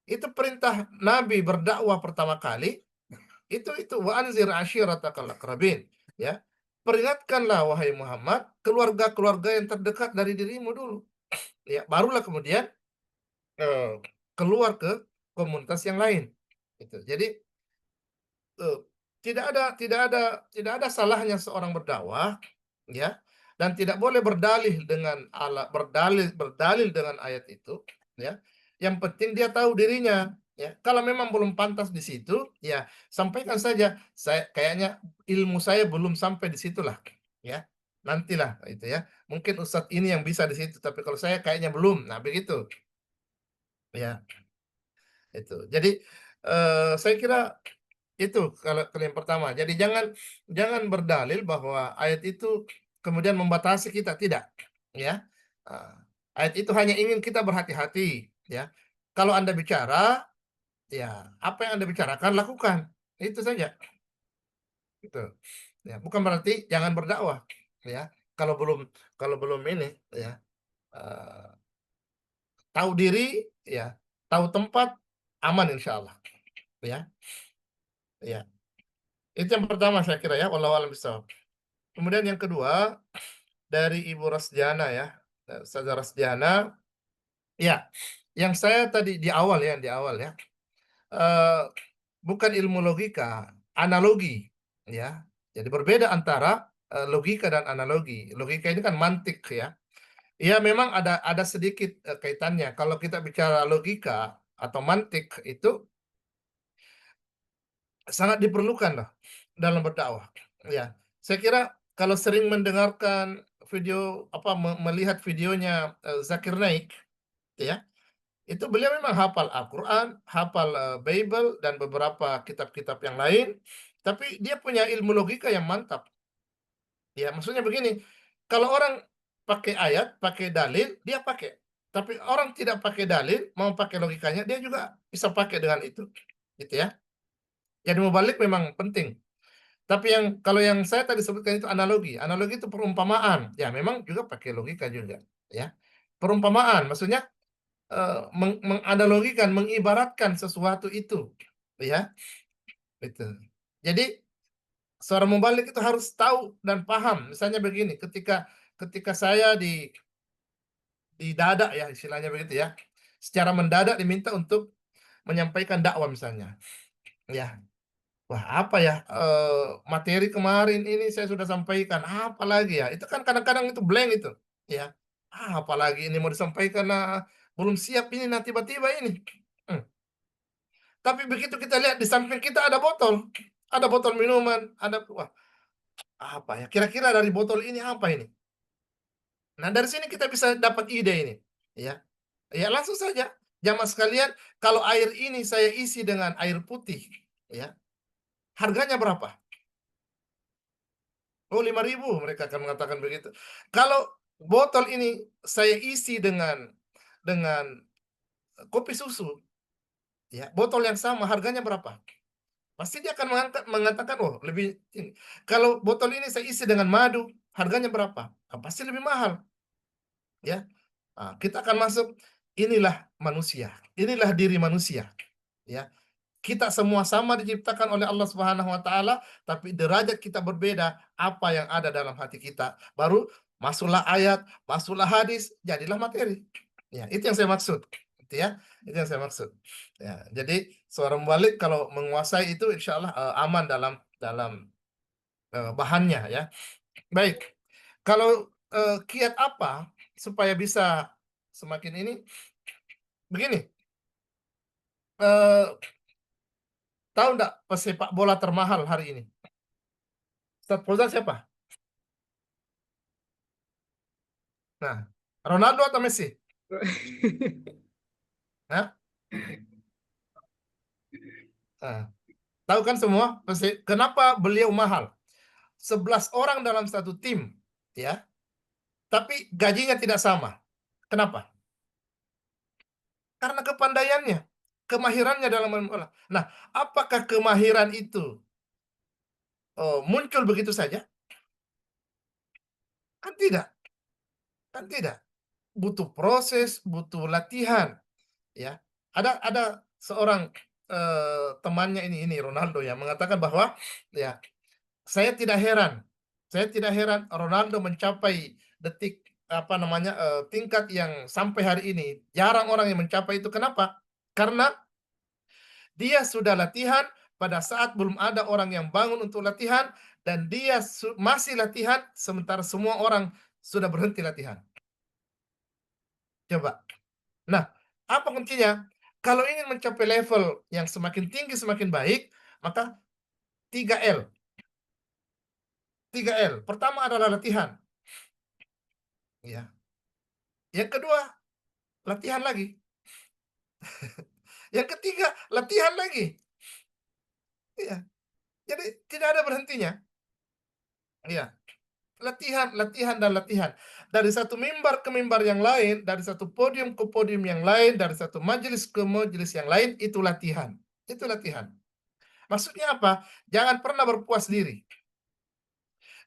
Itu perintah Nabi berdakwah pertama kali, itu wa anzir ashiratakal aqrabin, ya. Peringatkanlah wahai Muhammad keluarga-keluarga yang terdekat dari dirimu dulu, ya. Barulah kemudian keluar ke komunitas yang lain. Gitu. Jadi tidak ada salahnya seorang berdakwah, ya, dan tidak boleh berdalil dengan berdalil dengan ayat itu, ya. Yang penting dia tahu dirinya, ya. Kalau memang belum pantas di situ, ya sampaikan saja, saya kayaknya ilmu saya belum sampai di situlah, ya. Nantilah itu ya. Mungkin Ustadz ini yang bisa di situ, tapi kalau saya kayaknya belum. Nah, begitu. Ya. Itu. Jadi saya kira itu kalau yang pertama. Jadi jangan berdalil bahwa ayat itu kemudian membatasi kita, tidak, ya. Ayat itu hanya ingin kita berhati-hati, ya. Kalau Anda bicara, ya apa yang Anda bicarakan lakukan, itu saja. Gitu. Ya, bukan berarti jangan berdakwah, ya. Kalau belum ini, ya, tahu diri, ya, tahu tempat, aman insya Allah, ya. Ya. Itu yang pertama saya kira ya, wallahu a'lam bishawab. Kemudian yang kedua dari Ibu Rasdiana ya, Ustazah Rasdiana, ya, yang saya tadi di awal ya, bukan ilmu logika, analogi, ya. Jadi berbeda antara logika dan analogi. Logika ini kan mantik ya. Ya memang ada sedikit kaitannya. Kalau kita bicara logika atau mantik itu sangat diperlukan loh dalam berdakwah. Ya, saya kira kalau sering mendengarkan video melihat videonya Zakir Naik, ya, itu beliau memang hafal Al-Quran, hafal Bible dan beberapa kitab-kitab yang lain, tapi dia punya ilmu logika yang mantap. Ya, maksudnya begini, kalau orang pakai ayat, pakai dalil, dia pakai. Tapi orang tidak pakai dalil, mau pakai logikanya, dia juga bisa pakai dengan itu. Gitu ya. Jadi mubalik memang penting. Tapi kalau yang saya tadi sebutkan itu analogi. Analogi itu perumpamaan. Ya, memang juga pakai logika juga, ya. Perumpamaan maksudnya menganalogikan, mengibaratkan sesuatu itu, ya. Itu. Jadi seorang mubalik itu harus tahu dan paham. Misalnya begini, ketika saya di dadak ya, istilahnya begitu ya. Secara mendadak diminta untuk menyampaikan dakwah misalnya. Ya. Wah, apa ya materi kemarin ini saya sudah sampaikan, apa lagi ya? Itu kan kadang-kadang itu blank itu, ya. Apalagi ini mau disampaikan, belum siap ini, tiba-tiba ini. Tapi begitu kita lihat di samping kita ada botol minuman, wah, apa ya? Kira-kira dari botol ini apa ini? Nah, dari sini kita bisa dapat ide ini, ya. Ya langsung saja, jamaah sekalian, kalau air ini saya isi dengan air putih, ya. Harganya berapa? Oh, 5.000, mereka akan mengatakan begitu. Kalau botol ini saya isi dengan kopi susu, ya, botol yang sama harganya berapa? Pasti dia akan mengatakan, oh, lebih ini. Kalau botol ini saya isi dengan madu, harganya berapa? Pasti lebih mahal. Ya. Kita akan masuk, inilah manusia. Inilah diri manusia. Ya. Kita semua sama diciptakan oleh Allah Subhanahu wa taala, tapi derajat kita berbeda apa yang ada dalam hati kita. Baru masuklah ayat, masuklah hadis, jadilah materi. Ya, itu yang saya maksud. Gitu ya. Itu yang saya maksud. Ya, jadi seorang mubalik kalau menguasai itu insya Allah aman dalam bahannya ya. Baik. Kalau kiat apa supaya bisa semakin ini? Begini. Tahu enggak pesepak bola termahal hari ini? Ustaz Fauzan siapa? Nah, Ronaldo atau Messi? Hah? Nah, tahu kan semua kenapa beliau mahal? 11 orang dalam satu tim, ya. Tapi gajinya tidak sama. Kenapa? Karena kepandaiannya, kemahirannya dalam main bola. Nah, apakah kemahiran itu muncul begitu saja? Kan tidak. Kan tidak. Butuh proses, butuh latihan, ya. Ada seorang temannya ini Ronaldo ya mengatakan bahwa ya saya tidak heran Ronaldo mencapai detik tingkat yang sampai hari ini. Jarang orang yang mencapai itu. Kenapa? Karena dia sudah latihan pada saat belum ada orang yang bangun untuk latihan, dan dia masih latihan sementara semua orang sudah berhenti latihan. Coba. Nah, apa kuncinya? Kalau ingin mencapai level yang semakin tinggi, semakin baik, maka 3L. 3L. Pertama adalah latihan. Ya. Yang kedua, latihan lagi. Yang ketiga, latihan lagi. Ya. Jadi tidak ada berhentinya. Ya. Latihan, latihan, dan latihan. Dari satu mimbar ke mimbar yang lain, dari satu podium ke podium yang lain, dari satu majelis ke majelis yang lain, itu latihan. Itu latihan. Maksudnya apa? Jangan pernah berpuas diri.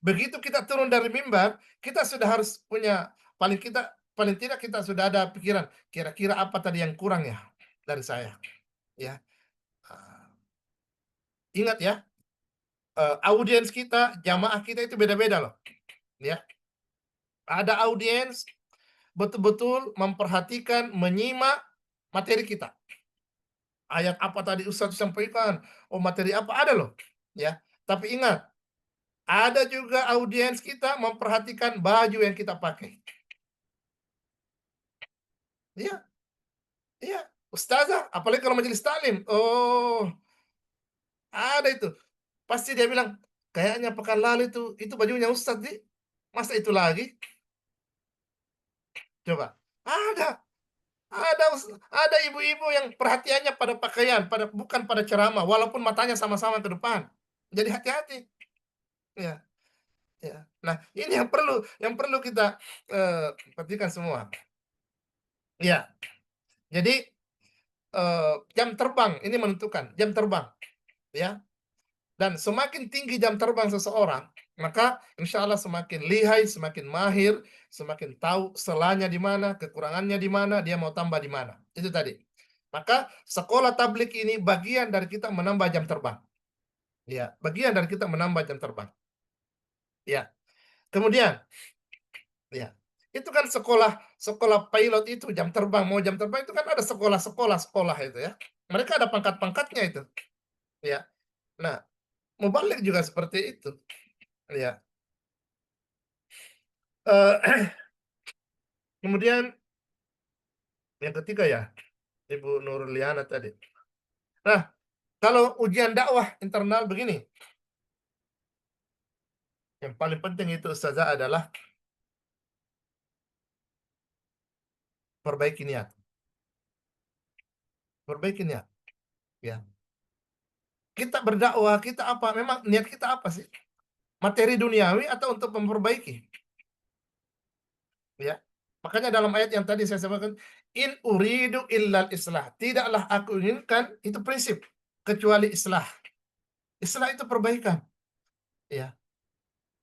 Begitu kita turun dari mimbar, kita sudah harus punya, paling tidak kita sudah ada pikiran, kira-kira apa tadi yang kurang ya dari saya. Ya. Ingat ya, audiens kita, jamaah kita itu beda-beda loh. Ya. Ada audiens betul-betul memperhatikan, menyimak materi kita. Ayat apa tadi Ustaz sampaikan? Oh, materi apa? Ada loh. Ya. Tapi ingat, ada juga audiens kita memperhatikan baju yang kita pakai. Iya, iya, ustazah, apalagi kalau majelis taklim. Oh, ada itu. Pasti dia bilang, kayaknya pekan lalu itu bajunya ustaz, Di. Masa itu lagi? Coba. Ada. Ada ibu-ibu yang perhatiannya pada pakaian, bukan pada ceramah, walaupun matanya sama-sama ke depan. Jadi hati-hati. Ya, ya. Nah, ini yang perlu kita perhatikan semua. Ya. Jadi jam terbang ini menentukan jam terbang, ya. Dan semakin tinggi jam terbang seseorang, maka insya Allah semakin lihai, semakin mahir, semakin tahu selanya di mana, kekurangannya di mana, dia mau tambah di mana. Itu tadi. Maka sekolah tablik ini bagian dari kita menambah jam terbang. Ya, bagian dari kita menambah jam terbang. Ya. Kemudian, ya, itu kan sekolah pilot itu jam terbang, mau jam terbang itu kan ada sekolah itu ya. Mereka ada pangkat-pangkatnya itu. Ya. Nah, mubalik juga seperti itu. Ya. Kemudian yang ketiga ya, Ibu Nurliana tadi. Nah, kalau ujian dakwah internal begini. Yang paling penting itu Ustazah adalah perbaiki niat. Perbaiki niat. Ya. Kita berdakwah, kita apa? Memang niat kita apa sih? Materi duniawi atau untuk memperbaiki? Ya. Makanya dalam ayat yang tadi saya sebutkan, in uridu illal islah. Tidaklah aku inginkan, itu prinsip, kecuali islah. Islah itu perbaikan. Ya.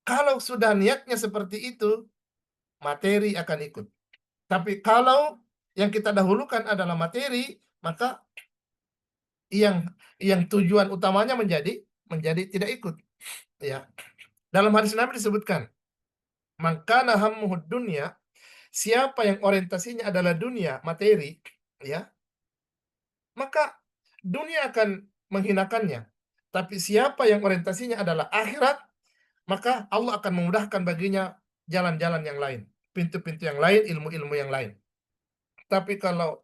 Kalau sudah niatnya seperti itu, materi akan ikut. Tapi kalau yang kita dahulukan adalah materi, maka yang tujuan utamanya menjadi tidak ikut. Ya. Dalam hadis Nabi disebutkan, man kana hammuhud dunya, siapa yang orientasinya adalah dunia, materi, ya, maka dunia akan menghinakannya. Tapi siapa yang orientasinya adalah akhirat, maka Allah akan memudahkan baginya jalan-jalan yang lain, pintu-pintu yang lain, ilmu-ilmu yang lain. Tapi kalau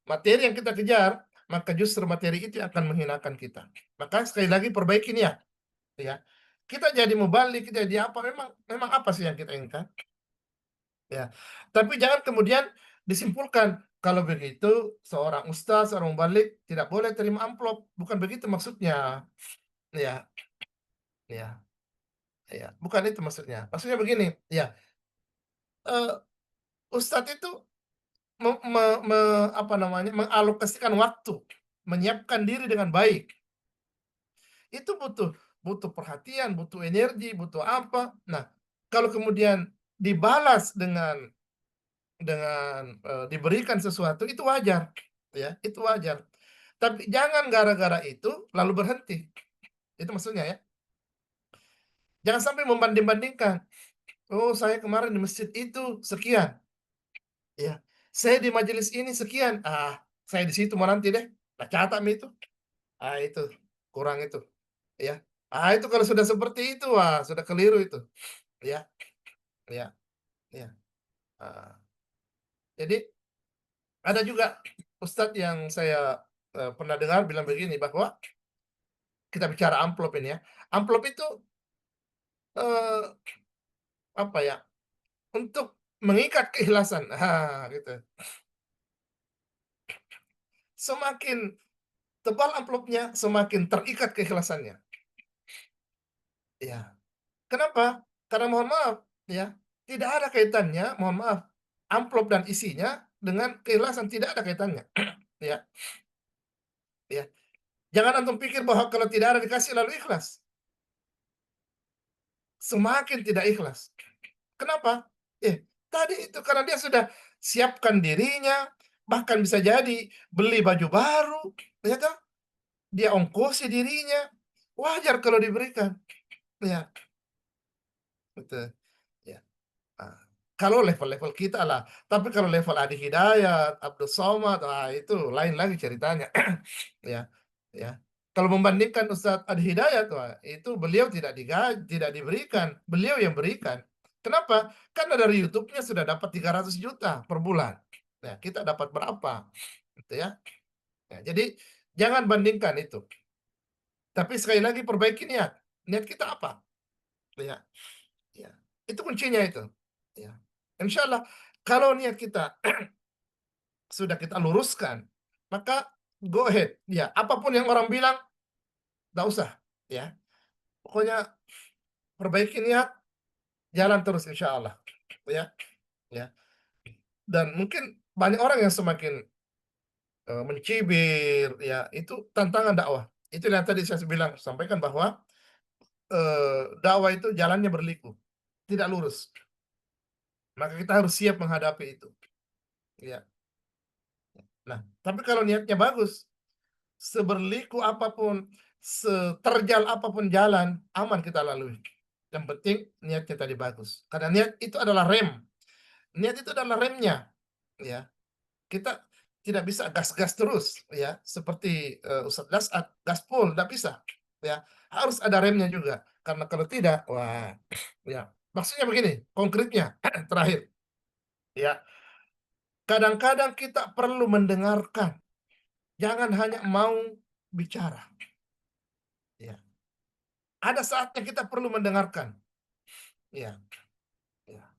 materi yang kita kejar, maka justru materi itu akan menghinakan kita. Maka sekali lagi perbaiki niat. Ya. Kita jadi mubalik, kita jadi apa, memang apa sih yang kita inginkan? Ya. Tapi jangan kemudian disimpulkan kalau begitu seorang ustaz, seorang mubalik tidak boleh terima amplop. Bukan begitu maksudnya. Ya. Ya. Ya, bukan itu maksudnya. Maksudnya begini, ya. Ustadz itu mengalokasikan waktu, menyiapkan diri dengan baik. Itu butuh perhatian, butuh energi, butuh apa. Nah, kalau kemudian dibalas dengan diberikan sesuatu, itu wajar, ya, itu wajar. Tapi jangan gara-gara itu lalu berhenti. Itu maksudnya ya. Jangan sampai membanding-bandingkan. Oh, saya kemarin di masjid itu sekian. Ya, saya di majelis ini sekian. Saya di situ mau nanti deh. Nah, catat itu. Itu kurang itu. Ya. Itu kalau sudah seperti itu, sudah keliru itu. Ya. Ya. Ya. Jadi ada juga Ustadz yang saya pernah dengar bilang begini, bahwa kita bicara amplop ini ya. Amplop itu apa ya? Untuk mengikat keikhlasan. Gitu. Semakin tebal amplopnya, semakin terikat keikhlasannya. Ya. Kenapa? Karena mohon maaf, ya, tidak ada kaitannya, mohon maaf, amplop dan isinya dengan keikhlasan, tidak ada kaitannya. Ya. Ya. Jangan antum pikir bahwa kalau tidak ada dikasih lalu ikhlas. Semakin tidak ikhlas. Kenapa? Tadi itu karena dia sudah siapkan dirinya, bahkan bisa jadi beli baju baru, ya toh? Dia ongkosi dirinya, wajar kalau diberikan. Ya. Betul. Ya. Kalau level-level kita lah. Tapi kalau level Adi Hidayat, Abdul Somad, itu lain lagi ceritanya. Ya. Ya. Kalau membandingkan Ustadz Adi Hidayat, itu beliau tidak diberikan, beliau yang berikan. Kenapa? Karena dari YouTube-nya sudah dapat 300 juta per bulan. Nah, kita dapat berapa, gitu ya. Nah, jadi jangan bandingkan itu. Tapi sekali lagi perbaiki niat. Niat kita apa? Ya, ya. Itu kuncinya itu. Ya. Insya Allah kalau niat kita sudah kita luruskan, maka go ahead. Ya, apapun yang orang bilang, nggak usah. Ya, pokoknya perbaiki niat, jalan terus insya Allah. Ya, ya. Dan mungkin banyak orang yang semakin mencibir, ya itu tantangan dakwah. Itu yang tadi saya bilang, sampaikan bahwa dakwah itu jalannya berliku, tidak lurus. Maka kita harus siap menghadapi itu. Ya. Nah, tapi kalau niatnya bagus, seberliku apapun, seterjal apapun jalan, aman kita lalui. Yang penting niatnya tadi bagus. Karena niat itu adalah rem. Niat itu adalah remnya. Ya, kita tidak bisa gas-gas terus, ya. Seperti Ustadz gaspol, tidak bisa. Ya, harus ada remnya juga. Karena kalau tidak, wah, ya. Maksudnya begini, konkretnya terakhir, ya. Kadang-kadang kita perlu mendengarkan, jangan hanya mau bicara. Ya. Ada saatnya kita perlu mendengarkan. Ya. Ya.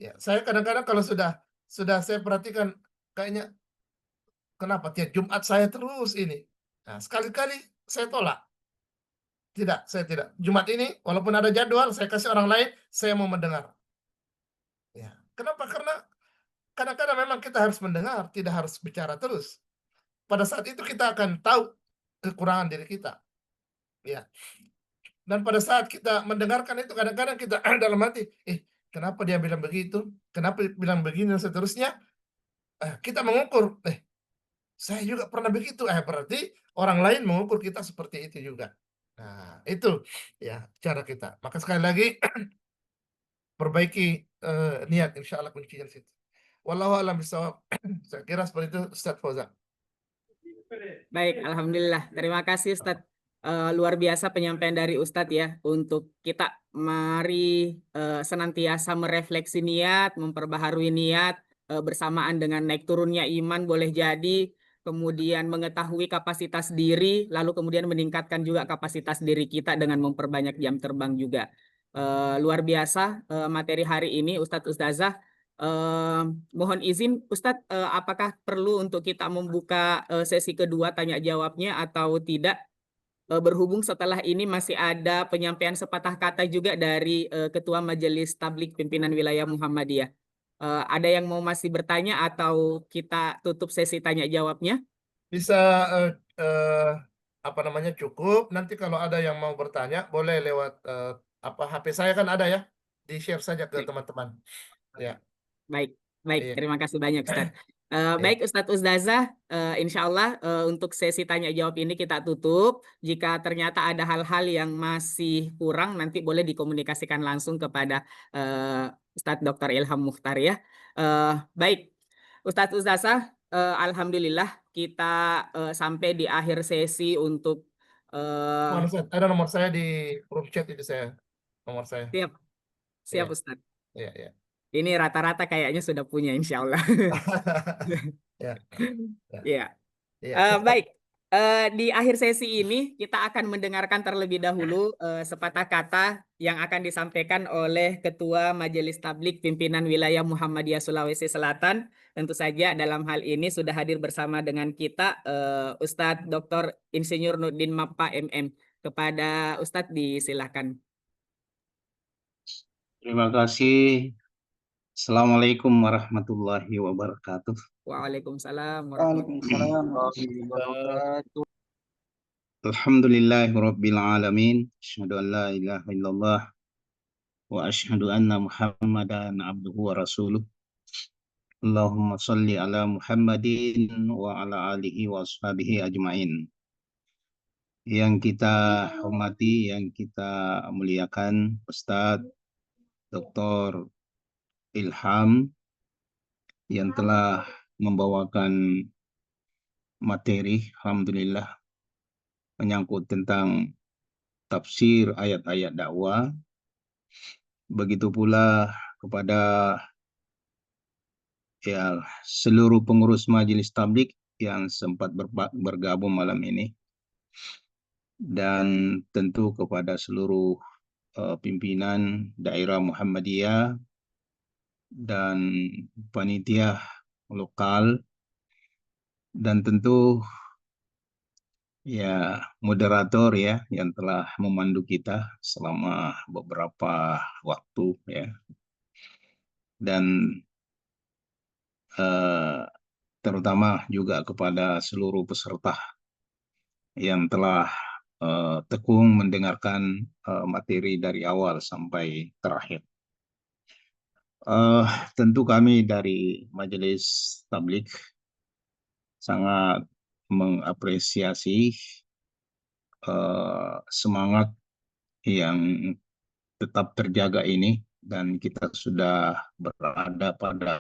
Ya. Saya kadang-kadang kalau sudah saya perhatikan, kayaknya kenapa tiap Jumat saya terus ini. Nah, sekali-kali saya tolak. Tidak, saya tidak. Jumat ini, walaupun ada jadwal, saya kasih orang lain, saya mau mendengar. Ya. Kenapa? Karena kadang-kadang memang kita harus mendengar, tidak harus bicara terus. Pada saat itu kita akan tahu kekurangan diri kita. Ya. Dan pada saat kita mendengarkan itu, kadang-kadang kita dalam hati, kenapa dia bilang begitu? Kenapa bilang begini dan seterusnya? Kita mengukur, saya juga pernah begitu. Berarti orang lain mengukur kita seperti itu juga. Nah, itu ya cara kita. Maka sekali lagi perbaiki niat, insya Allah kuncinya di situ. Wallahu a'lam bishawab. Saya kira seperti itu, Ustadz Fauzan. Baik, alhamdulillah. Terima kasih Ustadz. Luar biasa penyampaian dari Ustadz ya. Untuk kita mari senantiasa merefleksi niat, memperbaharui niat bersamaan dengan naik turunnya iman boleh jadi, kemudian mengetahui kapasitas diri, lalu kemudian meningkatkan juga kapasitas diri kita dengan memperbanyak jam terbang juga. Luar biasa materi hari ini Ustadz Ustazah. Mohon izin Ustadz, apakah perlu untuk kita membuka sesi kedua tanya jawabnya atau tidak? Berhubung setelah ini masih ada penyampaian sepatah kata juga dari Ketua Majelis Tabligh Pimpinan Wilayah Muhammadiyah. Ada yang mau masih bertanya atau kita tutup sesi tanya jawabnya? Bisa cukup. Nanti kalau ada yang mau bertanya boleh lewat HP saya kan ada ya, di share saja ke teman-teman. Ya. Baik, Iya. terima kasih banyak Ustadz. Iya. Baik Ustadz Ustazah, insya Allah untuk sesi tanya jawab ini kita tutup. Jika ternyata ada hal-hal yang masih kurang, nanti boleh dikomunikasikan langsung kepada Ustadz Dr. Ilham Mukhtar ya. Baik, Ustadz Ustazah, alhamdulillah kita sampai di akhir sesi untuk Ada nomor saya di grup chat itu nomor saya. siap Iya. Ustadz. Iya. Ini rata-rata kayaknya sudah punya insya Allah. Ya. Ya. Iya. Baik, di akhir sesi ini kita akan mendengarkan terlebih dahulu sepatah kata yang akan disampaikan oleh Ketua Majelis Tabligh Pimpinan Wilayah Muhammadiyah Sulawesi Selatan. Tentu saja dalam hal ini sudah hadir bersama dengan kita Ustadz Dr. Insinyur Nurdin Mappa MM. Kepada Ustadz disilahkan. Terima kasih. Assalamualaikum warahmatullahi wabarakatuh. Waalaikumsalam Waalaikumsalam warahmatullahi wabarakatuh. Alhamdulillahirabbil alamin. Asyhadu an la ilaha illallah wa asyhadu anna Muhammadan abduhu wa rasuluh. Allahumma shalli ala Muhammadin wa ala alihi wa ashabihi ajmain. Yang kita hormati, yang kita muliakan Ustadz Dr. Ilham yang telah membawakan materi, alhamdulillah, menyangkut tentang tafsir ayat-ayat dakwah. Begitu pula kepada ya seluruh pengurus Majelis Tabligh yang sempat bergabung malam ini, dan tentu kepada seluruh pimpinan daerah Muhammadiyah dan panitia lokal, dan tentu ya moderator ya yang telah memandu kita selama beberapa waktu ya, dan terutama juga kepada seluruh peserta yang telah tekun mendengarkan materi dari awal sampai terakhir. Tentu kami dari Majelis Tabligh sangat mengapresiasi semangat yang tetap terjaga ini, dan kita sudah berada pada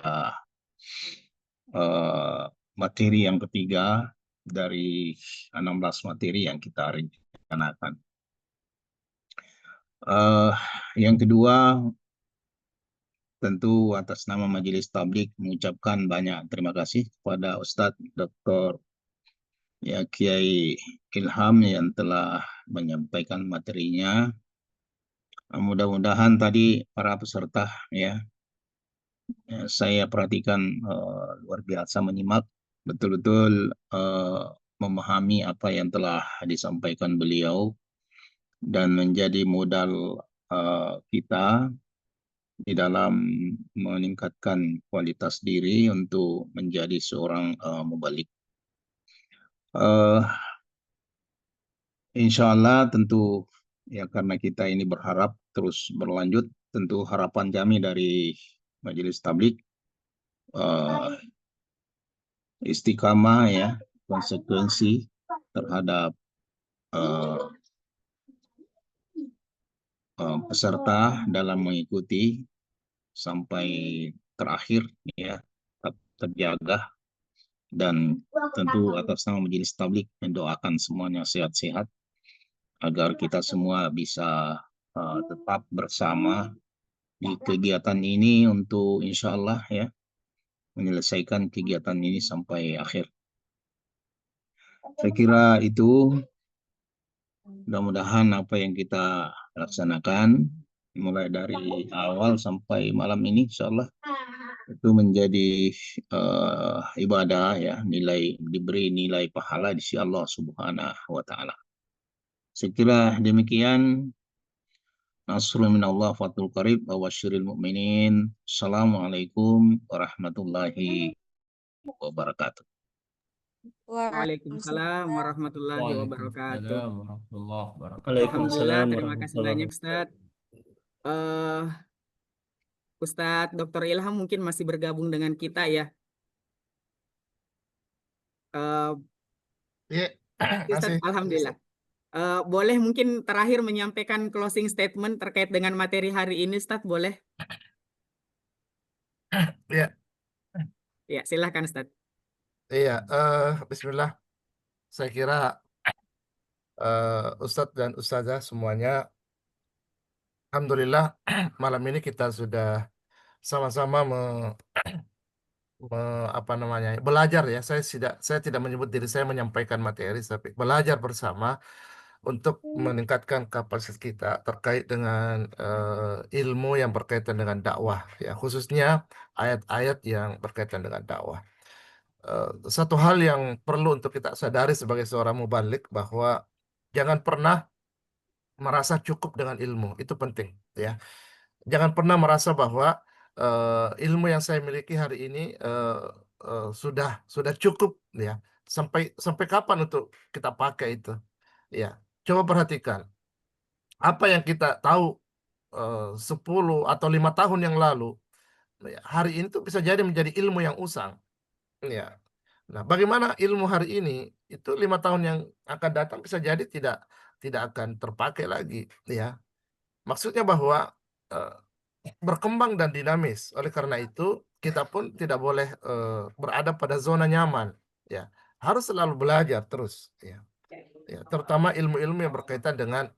materi yang ketiga dari 16 materi yang kita rencanakan. Yang kedua, tentu atas nama Majelis Tabligh mengucapkan banyak terima kasih kepada Ustadz Dr. ya Kiai Ilham yang telah menyampaikan materinya. Mudah-mudahan tadi para peserta ya, saya perhatikan luar biasa menyimak, betul-betul memahami apa yang telah disampaikan beliau dan menjadi modal kita di dalam meningkatkan kualitas diri untuk menjadi seorang mubalik. Insya Allah tentu ya, karena kita ini berharap terus berlanjut, tentu harapan kami dari Majelis Tabligh istiqamah ya, konsekuensi terhadap peserta dalam mengikuti sampai terakhir ya, tetap terjaga, dan tentu atas nama Majelis Tabligh mendoakan semuanya sehat-sehat agar kita semua bisa tetap bersama di kegiatan ini untuk insya Allah ya menyelesaikan kegiatan ini sampai akhir. Saya kira itu, mudah-mudahan apa yang kita laksanakan mulai dari awal sampai malam ini insya Allah itu menjadi ibadah ya, diberi nilai pahala di sisi Allah Subhanahu wa Ta'ala. Saya kira demikian. Nasrul minallah fatul qarib wa wasyiril mu'minin. Assalamualaikum warahmatullahi wabarakatuh. Waalaikumsalam warahmatullahi wabarakatuh. Waalaikumsalam Alhamdulillah, terima kasih warahmatullahi banyak Ustadz. Ustadz Dr. Ilham mungkin masih bergabung dengan kita ya. Ustadz, alhamdulillah. Boleh mungkin terakhir menyampaikan closing statement terkait dengan materi hari ini, Ustadz, boleh? Ya. Ya, silahkan Ustadz. Iya, bismillah. Saya kira Ustadz dan Ustazah semuanya, alhamdulillah malam ini kita sudah sama-sama belajar ya. Saya tidak menyebut diri saya menyampaikan materi, tapi belajar bersama untuk meningkatkan kapasitas kita terkait dengan ilmu yang berkaitan dengan dakwah ya, khususnya ayat-ayat yang berkaitan dengan dakwah. Satu hal yang perlu untuk kita sadari sebagai seorang mubalik, bahwa jangan pernah merasa cukup dengan ilmu, itu penting ya. Jangan pernah merasa bahwa ilmu yang saya miliki hari ini sudah cukup ya. Sampai kapan untuk kita pakai itu ya. Coba perhatikan apa yang kita tahu 10 atau 5 tahun yang lalu, hari ini tuh bisa jadi menjadi ilmu yang usang ya. Nah, bagaimana ilmu hari ini itu 5 tahun yang akan datang bisa jadi tidak akan terpakai lagi ya. Maksudnya bahwa berkembang dan dinamis. Oleh karena itu kita pun tidak boleh berada pada zona nyaman ya. Harus selalu belajar terus ya. Ya, terutama ilmu-ilmu yang berkaitan dengan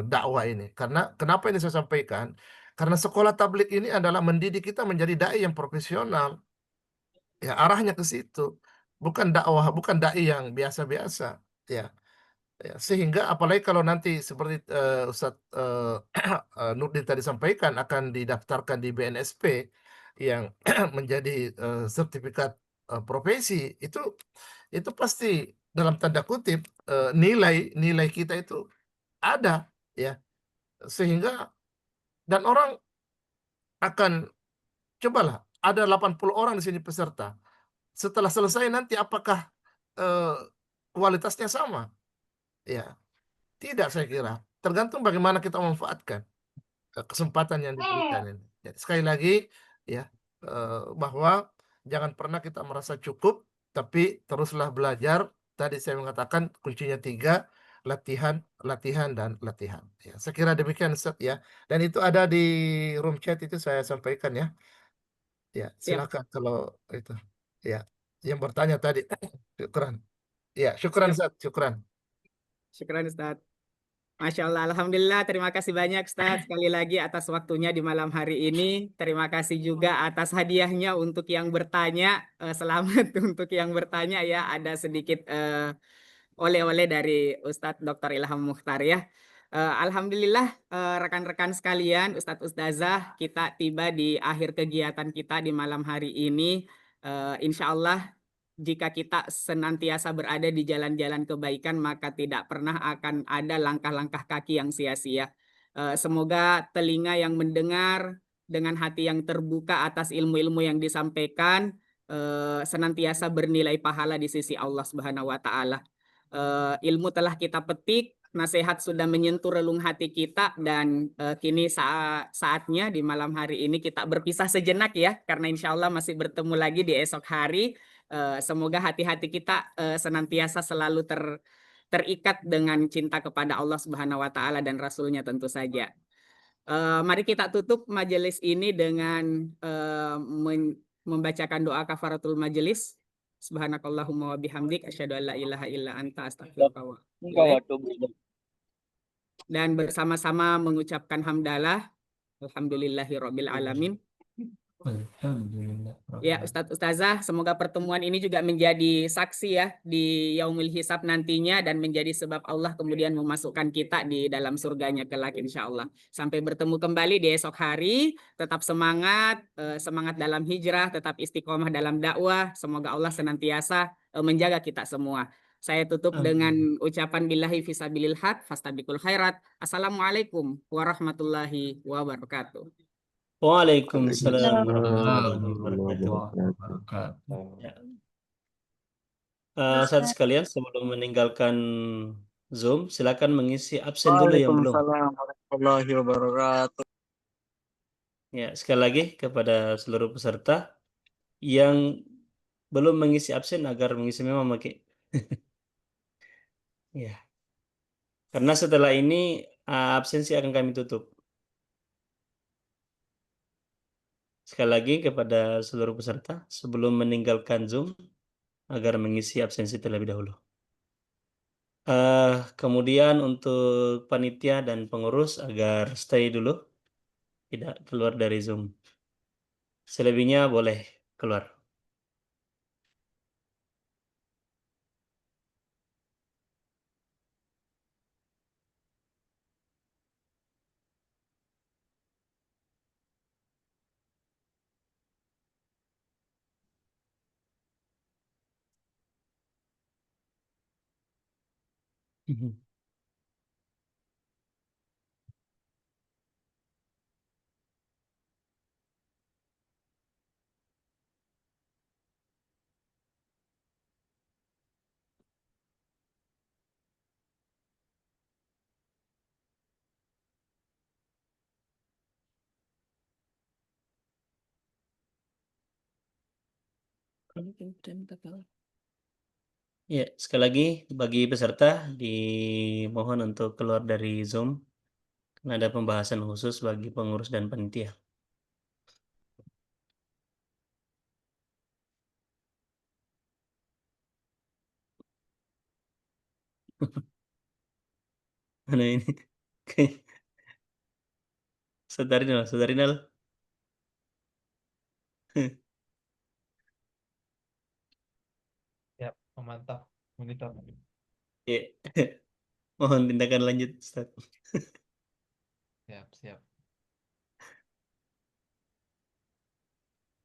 dakwah ini. Karena kenapa ini saya sampaikan? Karena sekolah tabligh ini adalah mendidik kita menjadi dai yang profesional. Ya, arahnya ke situ. Bukan dakwah, bukan dai yang biasa-biasa. Ya. Ya, sehingga apalagi kalau nanti seperti Ustadz Nurdin tadi sampaikan akan didaftarkan di BNSP yang menjadi sertifikat profesi, itu pasti dalam tanda kutip nilai kita itu ada, ya, sehingga dan orang akan cobalah ada 80 orang di sini peserta. Setelah selesai nanti apakah eh, kualitasnya sama? Ya, tidak, saya kira. Tergantung bagaimana kita memanfaatkan kesempatan yang diberikan ini. Jadi, sekali lagi ya, bahwa jangan pernah kita merasa cukup, tapi teruslah belajar. Tadi saya mengatakan kuncinya 3, latihan, latihan, dan latihan. Ya, saya kira demikian Ustaz ya. Dan itu ada di room chat itu saya sampaikan ya. Ya, Siap. silakan kalau itu. Ya, yang bertanya tadi. Syukran. Ya, syukran Siap. Ustaz, syukran. Syukran Ustadz. Masya Allah, Alhamdulillah, terima kasih banyak Ustadz sekali lagi atas waktunya di malam hari ini. Terima kasih juga atas hadiahnya untuk yang bertanya. Selamat untuk yang bertanya ya, ada sedikit oleh-oleh dari Ustadz Dr. Ilham Mukhtar ya. Alhamdulillah rekan-rekan sekalian, Ustadz Ustazah, kita tiba di akhir kegiatan kita di malam hari ini. Insya Allah jika kita senantiasa berada di jalan-jalan kebaikan, maka tidak pernah akan ada langkah-langkah kaki yang sia-sia. Semoga telinga yang mendengar dengan hati yang terbuka atas ilmu-ilmu yang disampaikan senantiasa bernilai pahala di sisi Allah Subhanahu wa Ta'ala. Ilmu telah kita petik, nasihat sudah menyentuh relung hati kita, dan kini saatnya di malam hari ini kita berpisah sejenak ya, karena insya Allah masih bertemu lagi di esok hari. Semoga hati-hati kita senantiasa selalu terikat dengan cinta kepada Allah Subhanahu wa Ta'ala dan Rasul-Nya tentu saja. Mari kita tutup majelis ini dengan membacakan doa kafaratul majelis. Subhanakallahumma wa bihamdik asyhadu an la ilaha illa anta astaghfiruka wa atubu ilaik. Dan bersama-sama mengucapkan hamdalah alhamdulillahirabbil alamin. Alhamdulillah. Ya, Ustadz Ustazah, semoga pertemuan ini juga menjadi saksi ya di Yaumul Hisab nantinya, dan menjadi sebab Allah kemudian memasukkan kita di dalam surganya kelak insya Allah. Sampai bertemu kembali di esok hari, tetap semangat, semangat dalam hijrah, tetap istiqomah dalam dakwah. Semoga Allah senantiasa menjaga kita semua. Saya tutup dengan ucapan billahi fisabilil haq, fastabiqul khairat. Assalamualaikum warahmatullahi wabarakatuh. Waalaikumsalam warahmatullahi wabarakatuh. Ya. Saat sekalian, sebelum meninggalkan Zoom, silakan mengisi absen dulu yang belum. Waalaikumsalam warahmatullahi wabarakatuh. Ya, sekali lagi kepada seluruh peserta yang belum mengisi absen agar mengisi memang pakai. Ya. Karena setelah ini absensi akan kami tutup. Sekali lagi kepada seluruh peserta sebelum meninggalkan Zoom agar mengisi absensi terlebih dahulu. Kemudian untuk panitia dan pengurus agar stay dulu, tidak keluar dari Zoom. Selebihnya boleh keluar. Ya, sekali lagi bagi peserta dimohon untuk keluar dari Zoom karena ada pembahasan khusus bagi pengurus dan panitia. Mana ini? Saudari Nal. memantau monitor. Mohon tindakan lanjut, Ustaz. Siap, siap.